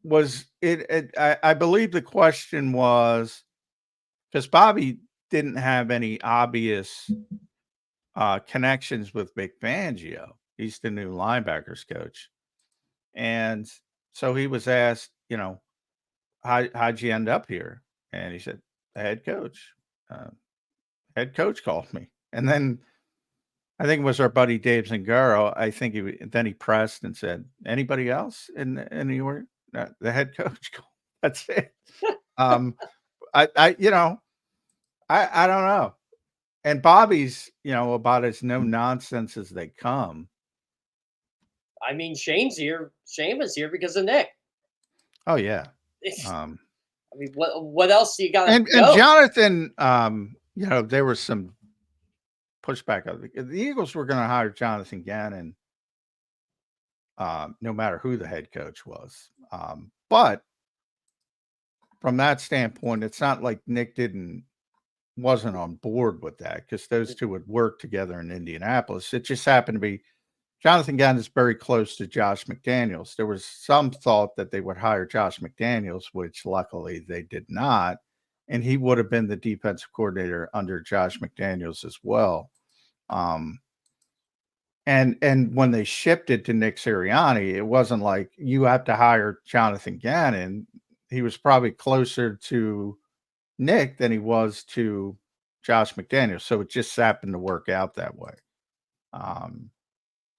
was it. I believe the question was because Bobby didn't have any obvious connections with Vic Fangio. He's the new linebackers coach, and so he was asked, you know, how'd you end up here? And he said, the head coach. Head coach called me. And then I think it was our buddy Dave Zingaro. I think then he pressed and said, anybody else in New York? No, the head coach. That's it. You know, I don't know. And Bobby's, you know, about as no nonsense as they come.
I mean, Shane's here. Shane was here because of Nick.
Oh yeah.
I mean, what else do you got?
And Jonathan, you know, there was some pushback of the Eagles were going to hire Jonathan Gannon, no matter who the head coach was. But from that standpoint, it's not like Nick wasn't on board with that because those two would work together in Indianapolis. It just happened to be Jonathan Gannon is very close to Josh McDaniels. There was some thought that they would hire Josh McDaniels, which luckily they did not. And he would have been the defensive coordinator under Josh McDaniels as well. And when they shipped it to Nick Sirianni, it wasn't like you have to hire Jonathan Gannon. He was probably closer to Nick than he was to Josh McDaniels. So it just happened to work out that way.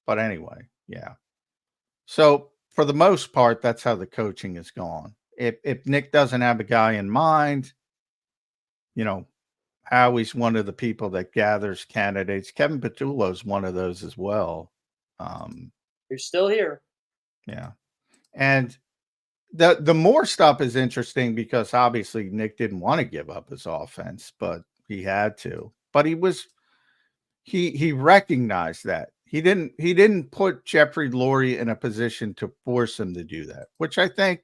But anyway, yeah. So for the most part, that's how the coaching is gone. If Nick doesn't have a guy in mind, you know, Howie's one of the people that gathers candidates. Kevin Petullo's one of those as well.
You're still here.
Yeah. And the more stuff is interesting because obviously Nick didn't want to give up his offense, but he had to. But he recognized that. He didn't put Jeffrey Lurie in a position to force him to do that, which I think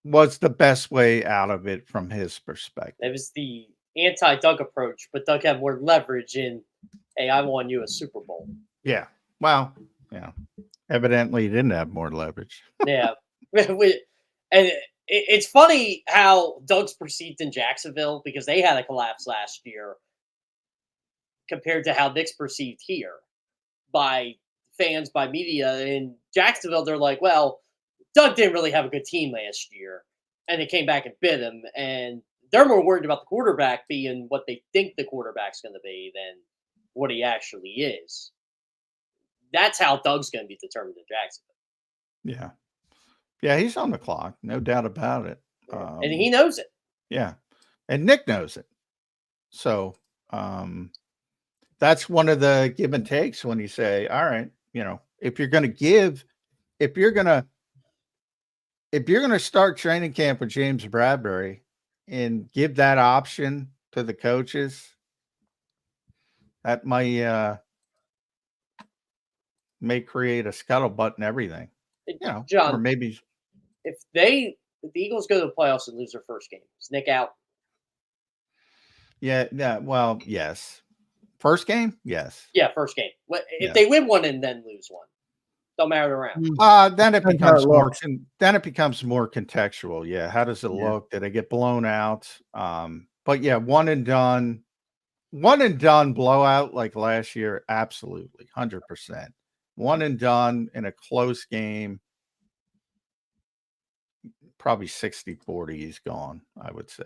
was the best way out of it from his perspective.
It was the anti-Doug approach, but Doug had more leverage in, hey, I won you a Super Bowl.
Yeah. Well, yeah. Evidently, he didn't have more leverage.
Yeah. And it's funny how Doug's perceived in Jacksonville because they had a collapse last year. compared to how Nick's perceived here by fans, by media. In Jacksonville, they're like, well, Doug didn't really have a good team last year, and they came back and bit him. And they're more worried about the quarterback being what they think the quarterback's going to be than what he actually is. That's how Doug's going to be determined in Jacksonville.
Yeah. Yeah, he's on the clock, no doubt about it.
And he knows it.
Yeah. And Nick knows it. So that's one of the give and takes when you say, all right, if you're going to start training camp with James Bradbury and give that option to the coaches, that may create a scuttlebutt and everything,
John,
or maybe
if the Eagles go to the playoffs and lose their first game, is Nick out?
Yeah. Well, yes. First game, yes.
Yeah, first game. If
Yeah.
they win one and then lose one, don't matter around.
Then it
Depends how
becomes
it
more.
looks.
Then it becomes more contextual. Yeah. How does it look? Did they get blown out? But yeah, one and done blowout like last year. Absolutely, 100%. One and done in a close game. Probably 60-40. He's gone, I would say.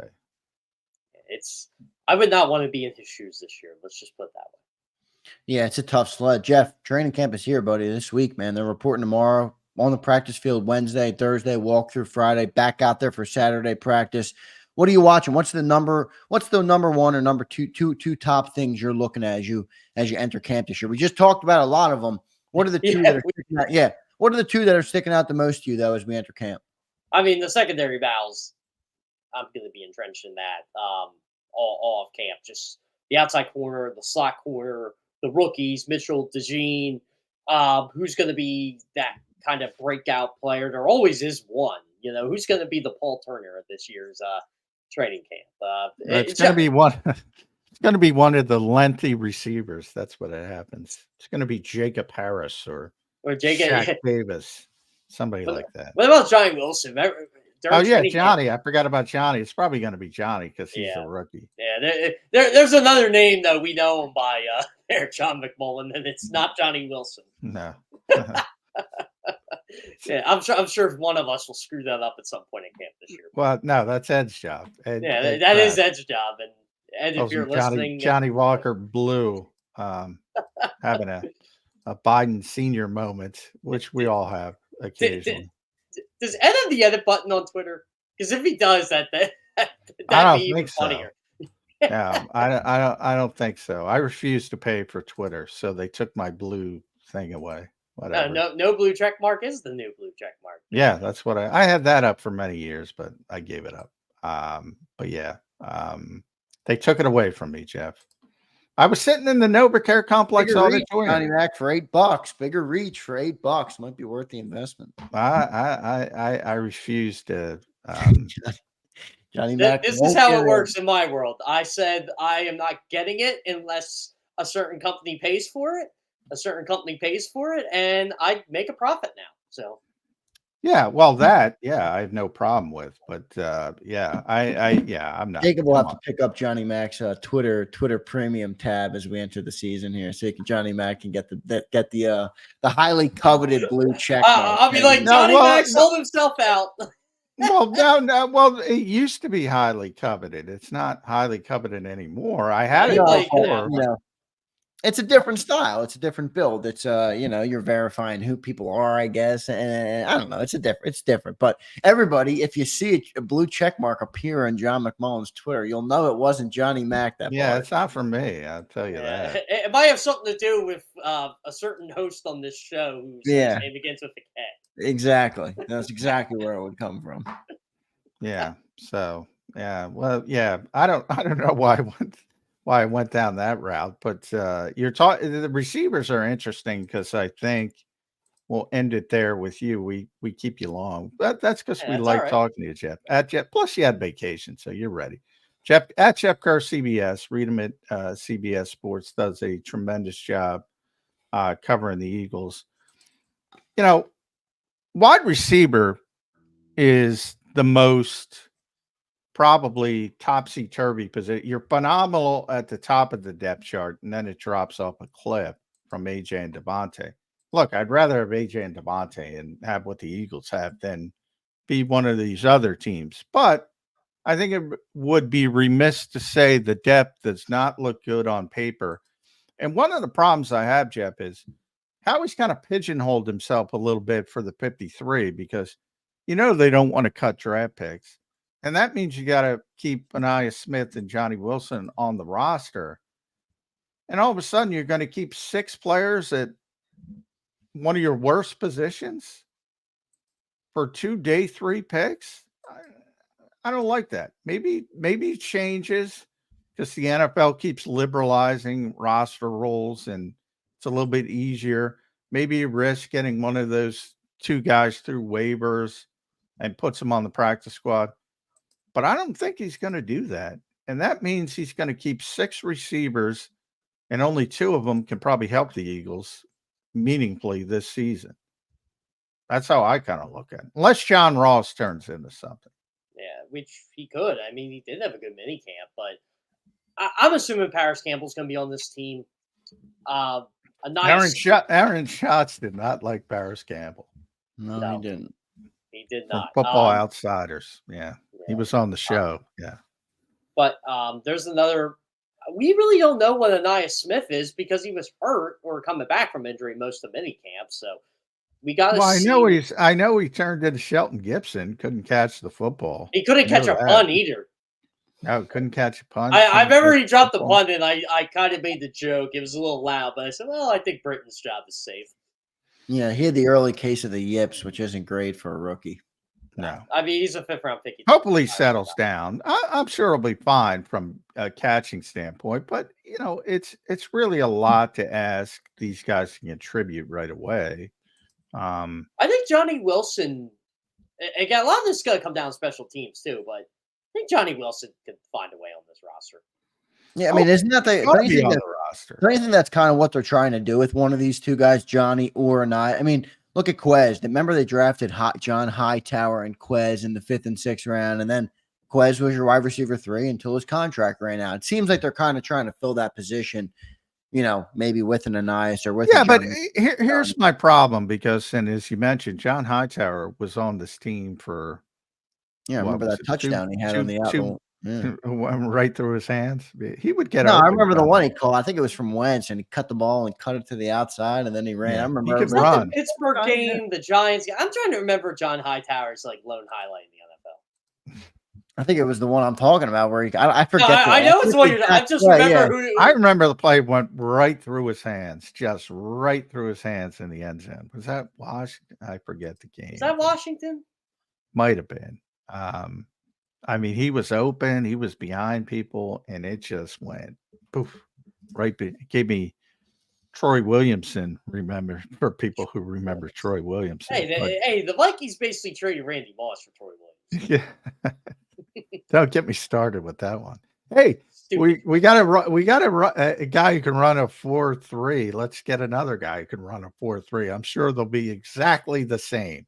I would not want to be in his shoes this year. Let's just put it that way.
Yeah, it's a tough sled. Jeff, training camp is here, buddy, this week, man. They're reporting tomorrow, on the practice field Wednesday, Thursday, walk through Friday, back out there for Saturday practice. What are you watching? What's the number one or number two top things you're looking at as you enter camp this year? We just talked about a lot of them. What are the two that are sticking out? Yeah. What are the two that are sticking out the most to you, though, as we enter camp?
I mean, the secondary battles, I'm going to be entrenched in that all of camp. Just the outside corner, the slot corner, the rookies, Mitchell, DeJean, who's going to be that kind of breakout player? There always is one. Who's going to be the Paul Turner of this year's training camp?
It's going to be one. It's going to be one of the lengthy receivers. That's what it happens. It's going to be Jacob Harris or Shaq Davis, somebody like that.
What about Johnny Wilson?
Johnny. I forgot about Johnny. It's probably going to be Johnny because he's a rookie.
Yeah, there's another name though. We know him by John McMullen, and it's not Johnny Wilson.
No.
Yeah, I'm sure one of us will screw that up at some point in camp this year.
Well, no, that's Ed's job.
That is Ed's job, and Ed, if you're listening,
Johnny Walker Blue, having a Biden senior moment, which we all have occasionally.
Does Ed have the edit button on Twitter? Because if he does, that'd be even funnier.
Yeah, I don't think so. I refuse to pay for Twitter, so they took my blue thing away. Whatever.
No blue check mark is the new blue check mark.
Yeah, that's what I had that up for many years, but I gave it up. But yeah, they took it away from me, Jeff. I was sitting in the NovaCare Complex auditorium.
Johnny Mac for $8. Bigger reach for $8 might be worth the investment.
I refuse to.
Johnny Mac.
This is how it works in my world. I said I am not getting it unless a certain company pays for it. And I make a profit now. So.
Yeah, well, I have no problem with, but I'm not.
Jacob will have to pick up Johnny Mac's Twitter premium tab as we enter the season here, so Johnny Mac can get the highly coveted blue check.
I'll be like, Johnny Mac sold himself out.
Well, it used to be highly coveted. It's not highly coveted anymore. I had it before.
It's a different style. It's a different build. It's you're verifying who people are, I guess. And I don't know. It's different. But everybody, if you see a blue check mark appear on John McMullen's Twitter, you'll know it wasn't Johnny Mac.
It's not for me. I'll tell you that.
It might have something to do with a certain host on this show whose name begins with a K.
Exactly. That's exactly where it would come from.
Yeah. So well, I don't know why I went down that route, but the receivers are interesting because I think we'll end it there with you. We keep you long, but that's because we like talking to you, Jeff. Plus you had vacation, so you're ready. Jeff at Jeff Kerr CBS. Read him at CBS Sports. Does a tremendous job covering the Eagles. Wide receiver is the most probably topsy-turvy position. You're phenomenal at the top of the depth chart, and then it drops off a cliff from AJ and Devontae. Look, I'd rather have AJ and Devontae and have what the Eagles have than be one of these other teams. But I think it would be remiss to say the depth does not look good on paper. And one of the problems I have, Jeff, is how he's kind of pigeonholed himself a little bit for the 53 because they don't want to cut draft picks. And that means you got to keep Anaya Smith and Johnny Wilson on the roster. And all of a sudden, you're going to keep 6 players at one of your worst positions for 2 day 3 picks. I don't like that. Maybe it changes because the NFL keeps liberalizing roster rules and it's a little bit easier. Maybe you risk getting one of those 2 guys through waivers and puts them on the practice squad. But I don't think he's going to do that. And that means he's going to keep 6 receivers and only 2 of them can probably help the Eagles meaningfully this season. That's how I kind of look at it. Unless John Ross turns into something.
Yeah, which he could. I mean, he did have a good mini camp, but I'm assuming Paris Campbell's going to be on this team. A nice
Aaron Schatz did not like Paris Campbell.
No, he didn't.
He did
From
not.
Football Outsiders. Yeah. He was on the show. Yeah.
But there's another. We really don't know what Anaya Smith is because he was hurt or coming back from injury most of mini camp. So we got to see.
I know he turned into Shelton Gibson. Couldn't catch the football.
He couldn't catch a punt either.
No, couldn't catch a punt.
I remember he dropped the punt, and I kind of made the joke. It was a little loud, but I said, well, I think Britton's job is safe.
Yeah, he had the early case of the yips, which isn't great for a rookie.
No.
I mean, he's a 5th-round pick.
Hopefully he settles down. I'm sure he'll be fine from a catching standpoint, but, it's really a lot to ask these guys to contribute right away.
I think Johnny Wilson, again, a lot of this is going to come down to special teams too, but I think Johnny Wilson can find a way on this roster.
Yeah, I mean, isn't that the
don't you think
that's kind of what they're trying to do with one of these 2 guys, Johnny or Anaya? I mean, look at Quez. Remember they drafted John Hightower and Quez in the 5th and 6th round, and then Quez was your wide receiver 3 until his contract ran out. It seems like they're kind of trying to fill that position, maybe with an Anais or with.
Yeah, but here's my problem because, and as you mentioned, John Hightower was on this team for.
Yeah, I remember that touchdown he had on the outlet.
Went right through his hands. He would get.
No, I remember the one he called. I think it was from Wentz, and he cut the ball and cut it to the outside, and then he ran.
Yeah,
I remember.
He could run.
The Pittsburgh game, the Giants game. I'm trying to remember John Hightower's lone highlight in the NFL.
I think it was the one I'm talking about where I forget.
No, I know it's what you're. I just remember who.
I remember the play went right through his hands, just right through his hands in the end zone. Was that Washington? I forget the game.
Is that Washington?
Might have been. I mean, he was open, he was behind people, and it just went poof, right. It gave me Troy Williamson, remember, for people who remember Troy Williamson.
Hey, the Vikings basically traded Randy Moss for Troy Williamson.
Yeah. Don't get me started with that one. Hey, we got a guy who can run a 4.3. Let's get another guy who can run a 4.3. I'm sure they'll be exactly the same.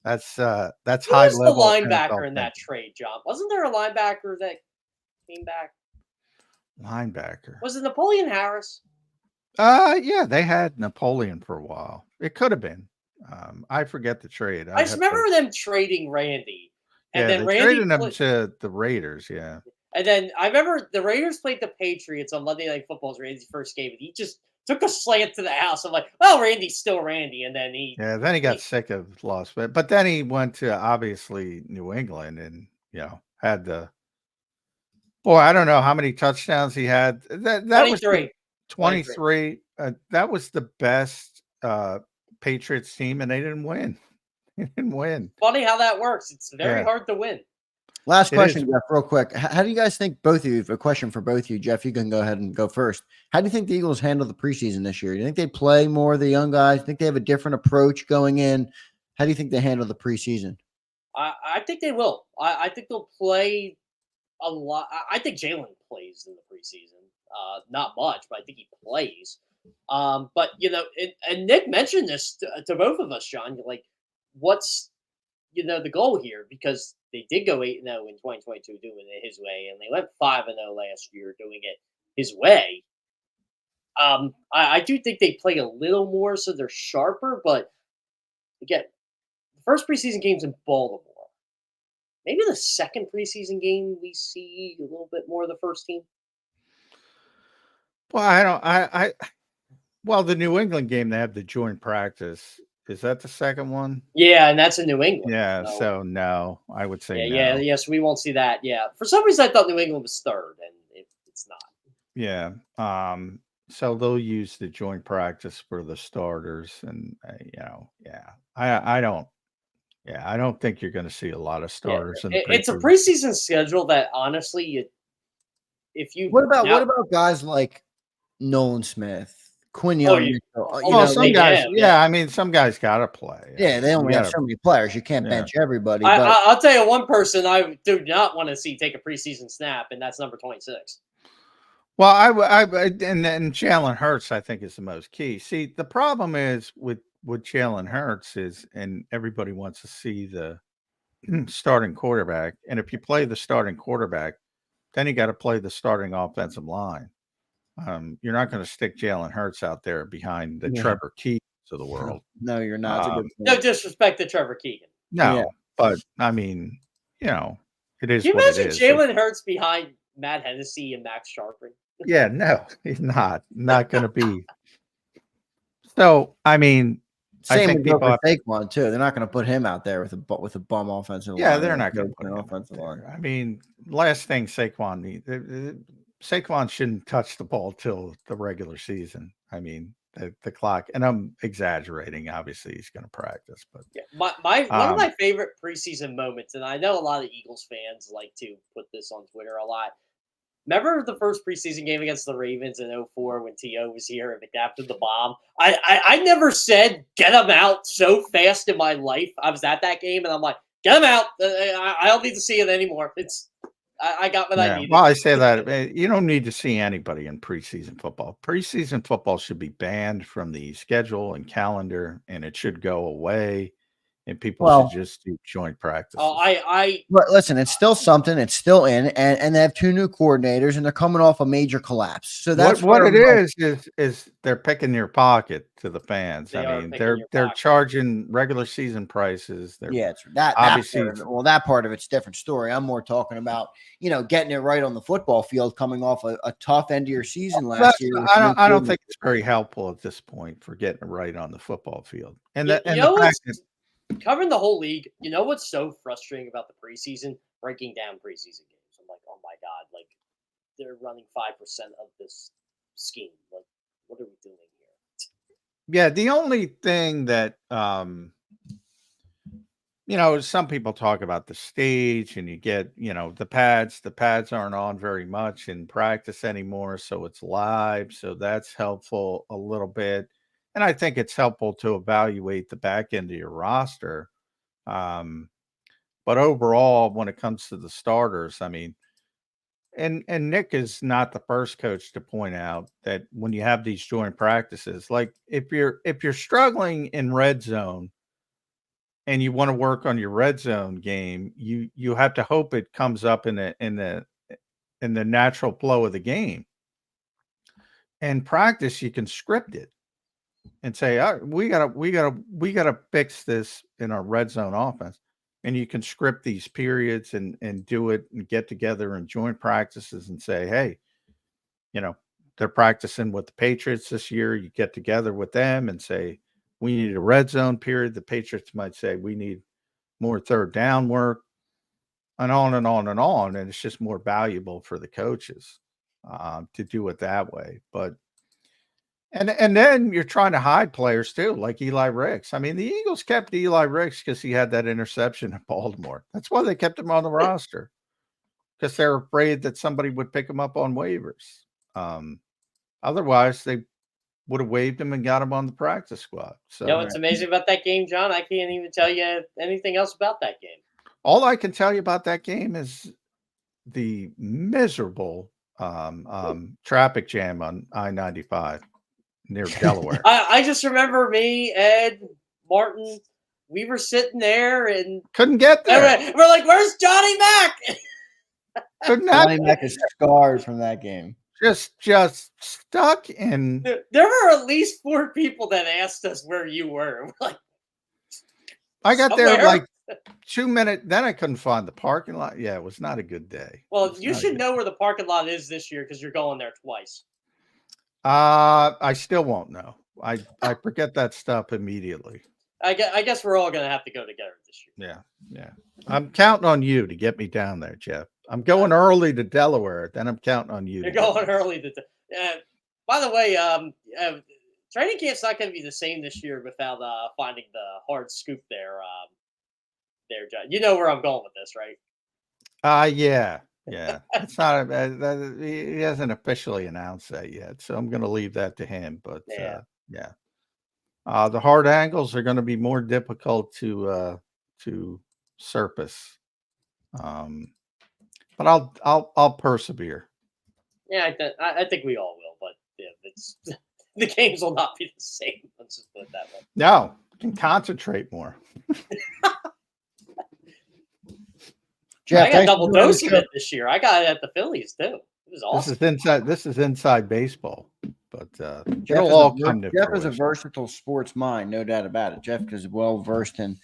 That's
Who
high
was
level.
the linebacker in that trade, John? Wasn't there a linebacker that came back?
Linebacker.
Was it Napoleon Harris?
Yeah, they had Napoleon for a while. It could have been. I forget the trade.
I just remember them trading Randy. And then
they
Randy
traded him to the Raiders, yeah.
And then I remember the Raiders played the Patriots on Monday Night Football's Randy's first game, and he just took a slant to the house. I'm like, well, Randy's still Randy. And then he
got sick of loss. But then he went to obviously New England and had the I don't know how many touchdowns he had. That
23.
was 23. That was the best Patriots team, and they didn't win. They didn't win.
Funny how that works. It's very hard to win.
Last question, Jeff, real quick. How do you guys think, both of you, a question for both of you, Jeff, you can go ahead and go first. How do you think the Eagles handle the preseason this year? Do you think they play more of the young guys? Do you think they have a different approach going in? How do you think they handle the preseason?
I think they will. I think they'll play a lot. I think Jalen plays in the preseason. Not much, but I think he plays. But, and Nick mentioned this to both of us, John. Like, what's the goal here, because they did go 8-0 in 2022 doing it his way, and they went 5-0 last year doing it his way. I do think they play a little more, so they're sharper. But again, the first preseason game's in Baltimore. Maybe the second preseason game we see a little bit more of the first team.
Well, I don't. Well, the New England game, they have the joint practice. Is that the second one?
Yeah, and that's in New England.
Yeah. So no, I would say no.
Yeah. Yes, we won't see that. Yeah, for some reason I thought New England was third, and it's not.
Yeah. So they'll use the joint practice for the starters, and yeah. I don't. Yeah, I don't think you're going to see a lot of starters in the
It's a
preseason.
preseason schedule that honestly, if you
What about guys like Nolan Smith, Quinn
Oh,
Young?
you-
Well, some
they
guys,
have,
yeah. I mean, some guys got to play.
Yeah, they only
You
have
gotta-
so many players. You can't
Yeah.
bench everybody.
I,
But
I, I'll tell you one person I do not want to see take a preseason snap, and that's number 26.
Well, and then Jalen Hurts, I think, is the most key. See, the problem is with Jalen Hurts is, and everybody wants to see the starting quarterback, and if you play the starting quarterback, then you got to play the starting offensive line. You're not going to stick Jalen Hurts out there behind the
Yeah.
Trevor Keegans of the world.
no, you're not. It's a good
No
point.
disrespect to Trevor Keegan.
No,
Yeah.
but I mean, it is
Can you
what it
imagine
is.
Jalen Hurts behind Matt Hennessy and Max Sharping?
Yeah, no, he's not going to be. So, I mean, I
Same
think
with go
people
for Saquon too. They're not going to put him out there with a bum offensive line.
yeah, they're not going to put him out
offensive line.
there. I mean, last thing Saquon needs, Saquon shouldn't touch the ball till the regular season. I mean, the clock, and I'm exaggerating. Obviously, he's going to practice, but
Yeah, one of my favorite preseason moments, and I know a lot of Eagles fans like to put this on Twitter a lot. Remember the first preseason game against the Ravens in 2004 when T.O. was here and adapted the bomb? I never said get him out so fast in my life. I was at that game, and I'm like, get him out. I don't need to see it anymore. I got what I needed.
Well, I say that you don't need to see anybody in preseason football. Preseason football should be banned from the schedule and calendar, and it should go away. And people should just do joint practices.
But listen, it's still something. It's still in, and they have two new coordinators, and they're coming off a major collapse. So that's
what it is they're picking your pocket to the fans.
They
I
are
mean,
picking
they're
your
charging regular season prices. They're
it's that
obviously
that part of it's a different story. I'm more talking about getting it right on the football field, coming off a tough end of your season last year.
I don't think it's very helpful at this point for getting it right on the football field. And the fact that
covering the whole league, you know what's so frustrating about the preseason? Breaking down preseason games. I'm like, oh my god, like they're running 5% of this scheme. Like, what are we doing here?
Yeah, the only thing that some people talk about the stage, and you get the pads aren't on very much in practice anymore, so it's live, so that's helpful a little bit. And I think it's helpful to evaluate the back end of your roster. But overall, when it comes to the starters, I mean, and Nick is not the first coach to point out that when you have these joint practices, like if you're struggling in red zone and you want to work on your red zone game, you have to hope it comes up in the natural flow of the game. And practice, you can script it and say, we gotta fix this in our red zone offense. And you can script these periods and do it and get together and joint practices and say, hey, they're practicing with the Patriots this year. You get together with them and say, we need a red zone period. The Patriots might say we need more third down work, and on and on and on. And it's just more valuable for the coaches to do it that way. But And then you're trying to hide players too, like Eli Ricks. I mean, the Eagles kept Eli Ricks because he had that interception in Baltimore. That's why they kept him on the roster, because they're afraid that somebody would pick him up on waivers. Otherwise, they would have waived him and got him on the practice squad. So,
What's amazing about that game, John? I can't even tell you anything else about that game.
all I can tell you about that game is the miserable traffic jam on I-95. Near Delaware.
I just remember me, Ed, Martin, we were sitting there and
Couldn't get there.
we're like, "Where's Johnny Mac?"
Could
Johnny
not.
Mac is scarred from that game.
Just stuck in.
There were at least 4 people that asked us where you were. We're like,
I got there
somewhere.
like 2 minutes. Then I couldn't find the parking lot. Yeah, it was not a good day.
Well, you should know where the parking lot is this year because you're going there twice.
I still won't know. I forget that stuff immediately.
I guess we're all gonna have to go together this year.
Yeah. I'm counting on you to get me down there, Jeff. I'm going early to Delaware. Then I'm counting on you.
You're going early. By the way, training camp's not going to be the same this year without finding the hard scoop there. There, John. You know where I'm going with this, right?
Yeah. It's not. He hasn't officially announced that yet, so I'm going to leave that to him. But
Yeah.
The hard angles are going to be more difficult to surface. But I'll persevere.
Yeah, I think we all will, but yeah, it's the games will not be the same. Let's just put it that way.
No, can concentrate more.
Jeff,
I got double dose of it this year. I got it at the Phillies too. It was awesome.
This is inside baseball, but
Jeff
it'll all come to
Jeff is a
fruition.
versatile sports mind, no doubt about it. Jeff is well versed in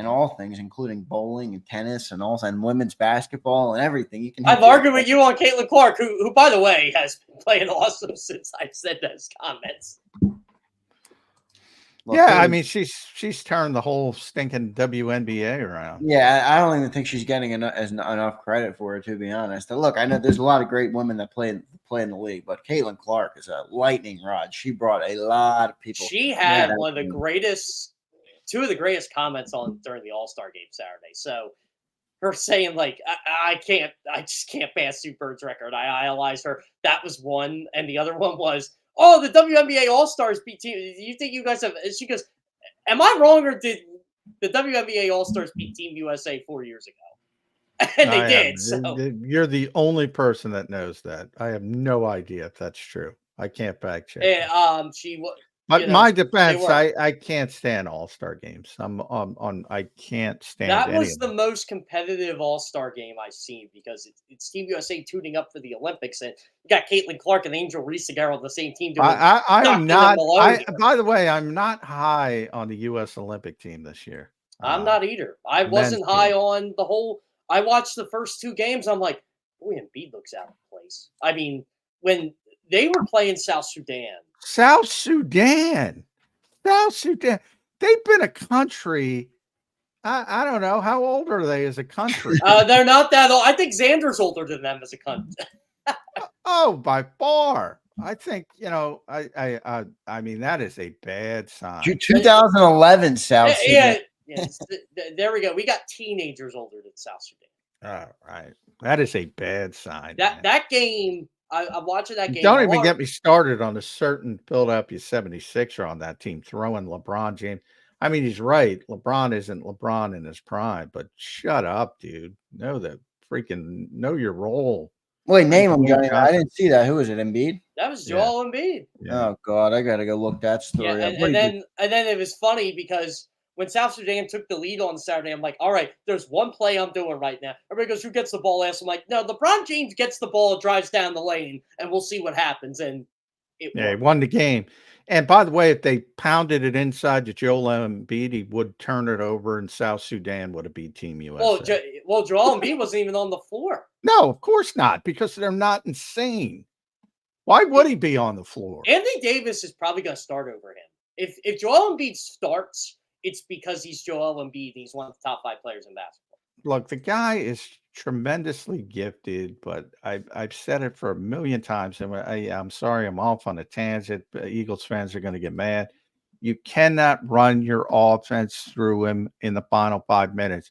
all things, including bowling and tennis and women's basketball and everything. You can.
I've argued with you on Caitlin Clark, who by the way has been playing awesome since I said those comments.
Look,
Yeah, I mean she's turned the whole stinking WNBA around.
Yeah, I don't even think she's getting enough credit for it, to be honest. Look, I know there's a lot of great women that play in the league, but Caitlin Clark is a lightning rod. She brought a lot of people.
She had two of the greatest comments on during the All-Star game Saturday. So her saying like, I just can't pass Sue Bird's record. I idolize her. That was one, and the other one was, oh, the WNBA All-Stars beat Team. Do you think you guys have? She goes, am I wrong, or did the WNBA All-Stars beat Team USA 4 years ago? And they did. So
you're the only person that knows that. I have no idea if that's true. I can't fact check.
Yeah,
But my defense, I can't stand All-Star games. I can't stand
that
any
was
of
the
them.
most competitive All-Star game I've seen because it's Team USA tuning up for the Olympics, and you got Caitlin Clark and Angel Reese-Guerra on the same team.
I'm not. By the way, I'm not high on the U.S. Olympic team this year.
I'm not either. I wasn't high on the whole. I watched the first 2 games. I'm like, boy, Embiid looks out of place. I mean, when they were playing South Sudan. They've
been a country. I don't know. How old are they as a country?
They're not that old. I think Xander's older than them as a country.
Oh, by far. I think, I mean, that is a bad sign.
2011 South Sudan.
Yeah. There we go. We got teenagers older than South Sudan.
All right. That is a bad sign.
That game, I'm watching that game.
Don't even get me started on a certain Philadelphia 76er on that team throwing LeBron James. I mean, he's right. LeBron isn't LeBron in his prime, but shut up, dude. Know your role.
Wait, name him, Johnny. I didn't see that. Who was it? Embiid?
That was Joel Embiid.
Yeah.
Oh God, I gotta go look that story up.
And then it was funny because when South Sudan took the lead on Saturday, I'm like, all right, there's one play I'm doing right now. Everybody goes, who gets the ball last? I'm like, no, LeBron James gets the ball, drives down the lane, and we'll see what happens. And
he won the game. And by the way, if they pounded it inside to Joel Embiid, he would turn it over, and South Sudan would have beat Team USA.
Well, Joel Embiid wasn't even on the floor.
No, of course not, because they're not insane. Why would he be on the floor?
Anthony Davis is probably going to start over him. If Joel Embiid starts, it's because he's Joel Embiid and he's one of the top 5 players in basketball.
Look, the guy is tremendously gifted, but I've said it for a million times, and I'm sorry I'm off on a tangent. Eagles fans are going to get mad. You cannot run your offense through him in the final 5 minutes.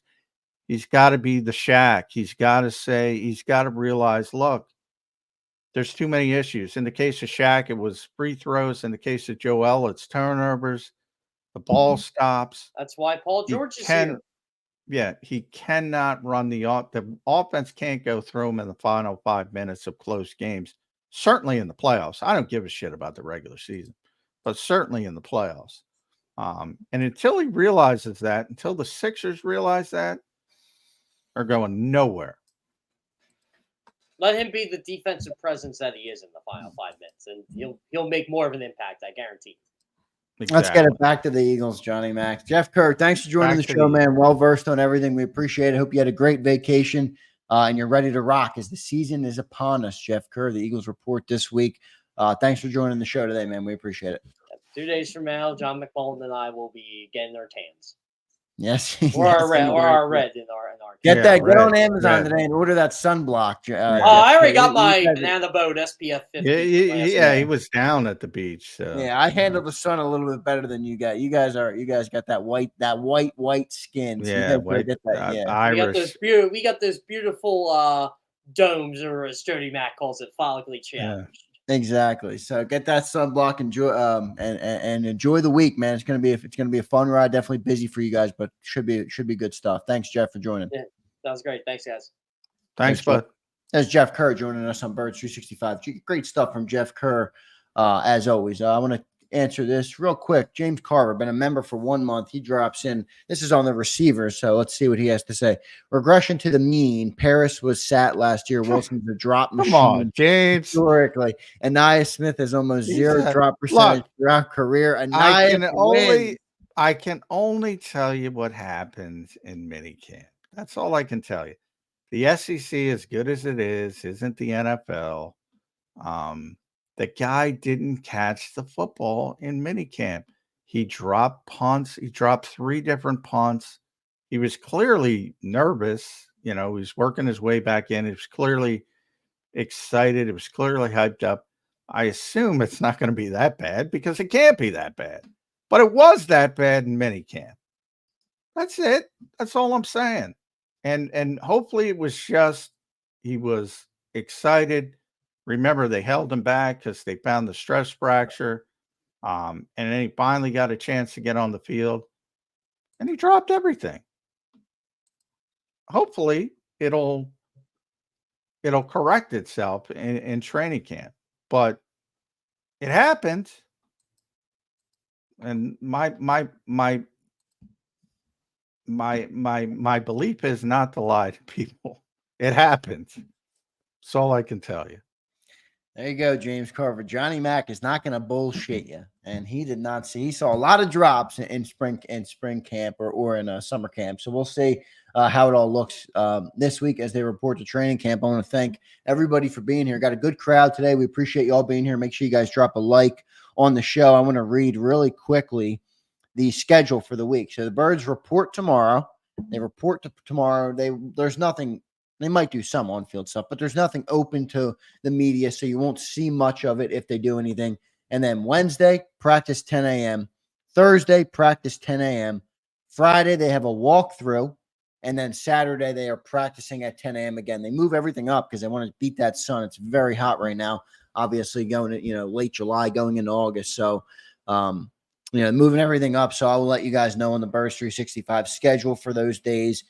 He's got to be the Shaq. He's got to realize, look, there's too many issues. In the case of Shaq, it was free throws. In the case of Joel, it's turnovers. The ball stops.
That's why Paul George is here.
Yeah, he cannot run the offense can't go through him in the final 5 minutes of close games. Certainly in the playoffs. I don't give a shit about the regular season, but certainly in the playoffs. And until he realizes that, until the Sixers realize that, are going nowhere.
Let him be the defensive presence that he is in the final 5 minutes, and he'll make more of an impact, I guarantee.
Exactly.
Let's get it back to the Eagles, Johnny Max. Jeff Kerr, thanks for joining the show, man. Well versed on everything. We appreciate it. Hope you had a great vacation and you're ready to rock as the season is upon us. Jeff Kerr, the Eagles report this week. Thanks for joining the show today, man. We appreciate it.
2 days from now, John McMullen and I will be getting our tans.
Yes,
or our red in our
get on Amazon today and order that sunblock.
I already got my banana boat SPF 50.
Yeah, he was down at the beach. So.
Yeah, I handle the sun a little bit better than you guys. You guys got that white skin. So
yeah,
Irish.
We got those beautiful domes, or as Jody Mack calls it, follically challenged.
Yeah. Exactly. So get that sunblock, enjoy and enjoy the week, man. It's gonna be a fun ride. Definitely busy for you guys, but should be good stuff. Thanks, Jeff, for joining.
Yeah, that was great. Thanks, guys.
Thanks, bud.
That's Jeff Kerr joining us on Birds 365. Great stuff from Jeff Kerr, as always. I want to answer this real quick. James Carver, been a member for 1 month. He drops in. This is on the receivers, so let's see what he has to say. Regression to the mean. Paris was sat last year. Wilson's a drop machine.
Come on, James.
Historically. Anaya Smith has almost zero drop percentage throughout career.
I can only tell you what happens in minicamp. That's all I can tell you. The SEC, as good as it is, isn't the NFL. The guy didn't catch the football in minicamp. He dropped punts. He dropped 3 different punts. He was clearly nervous. You know, he was working his way back in. He was clearly excited. It was clearly hyped up. I assume it's not going to be that bad because it can't be that bad. But it was that bad in minicamp. That's it. That's all I'm saying. And hopefully it was just he was excited. Remember, they held him back because they found the stress fracture. And then he finally got a chance to get on the field. And he dropped everything. Hopefully, it'll correct itself in training camp. But it happened. And my belief is not to lie to people. It happened. That's all I can tell you.
There you go, James Carver. Johnny Mack is not going to bullshit you, and he did not see. He saw a lot of drops in spring camp or in summer camp. So we'll see how it all looks this week as they report to training camp. I want to thank everybody for being here. Got a good crowd today. We appreciate you all being here. Make sure you guys drop a like on the show. I want to read really quickly the schedule for the week. So the Birds report tomorrow. They report tomorrow. There's nothing. They might do some on-field stuff, but there's nothing open to the media, so you won't see much of it if they do anything. And then Wednesday, practice 10 a.m. Thursday, practice 10 a.m. Friday, they have a walkthrough. And then Saturday, they are practicing at 10 a.m. again. They move everything up because they want to beat that sun. It's very hot right now, obviously going to, late July, going into August. So, moving everything up. So I will let you guys know on the Birds 365 schedule for those days.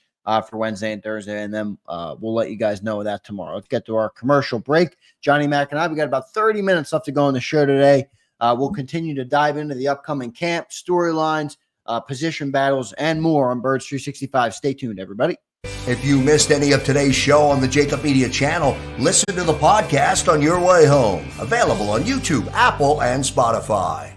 For Wednesday and Thursday, and then we'll let you guys know that tomorrow. Let's get to our commercial break. Johnny Mack and I, we got about 30 minutes left to go on the show today. We'll continue to dive into the upcoming camp, storylines, position battles, and more on Birds 365. Stay tuned, everybody.
If you missed any of today's show on the JAKIB Media channel, listen to the podcast on your way home. Available on YouTube, Apple, and Spotify.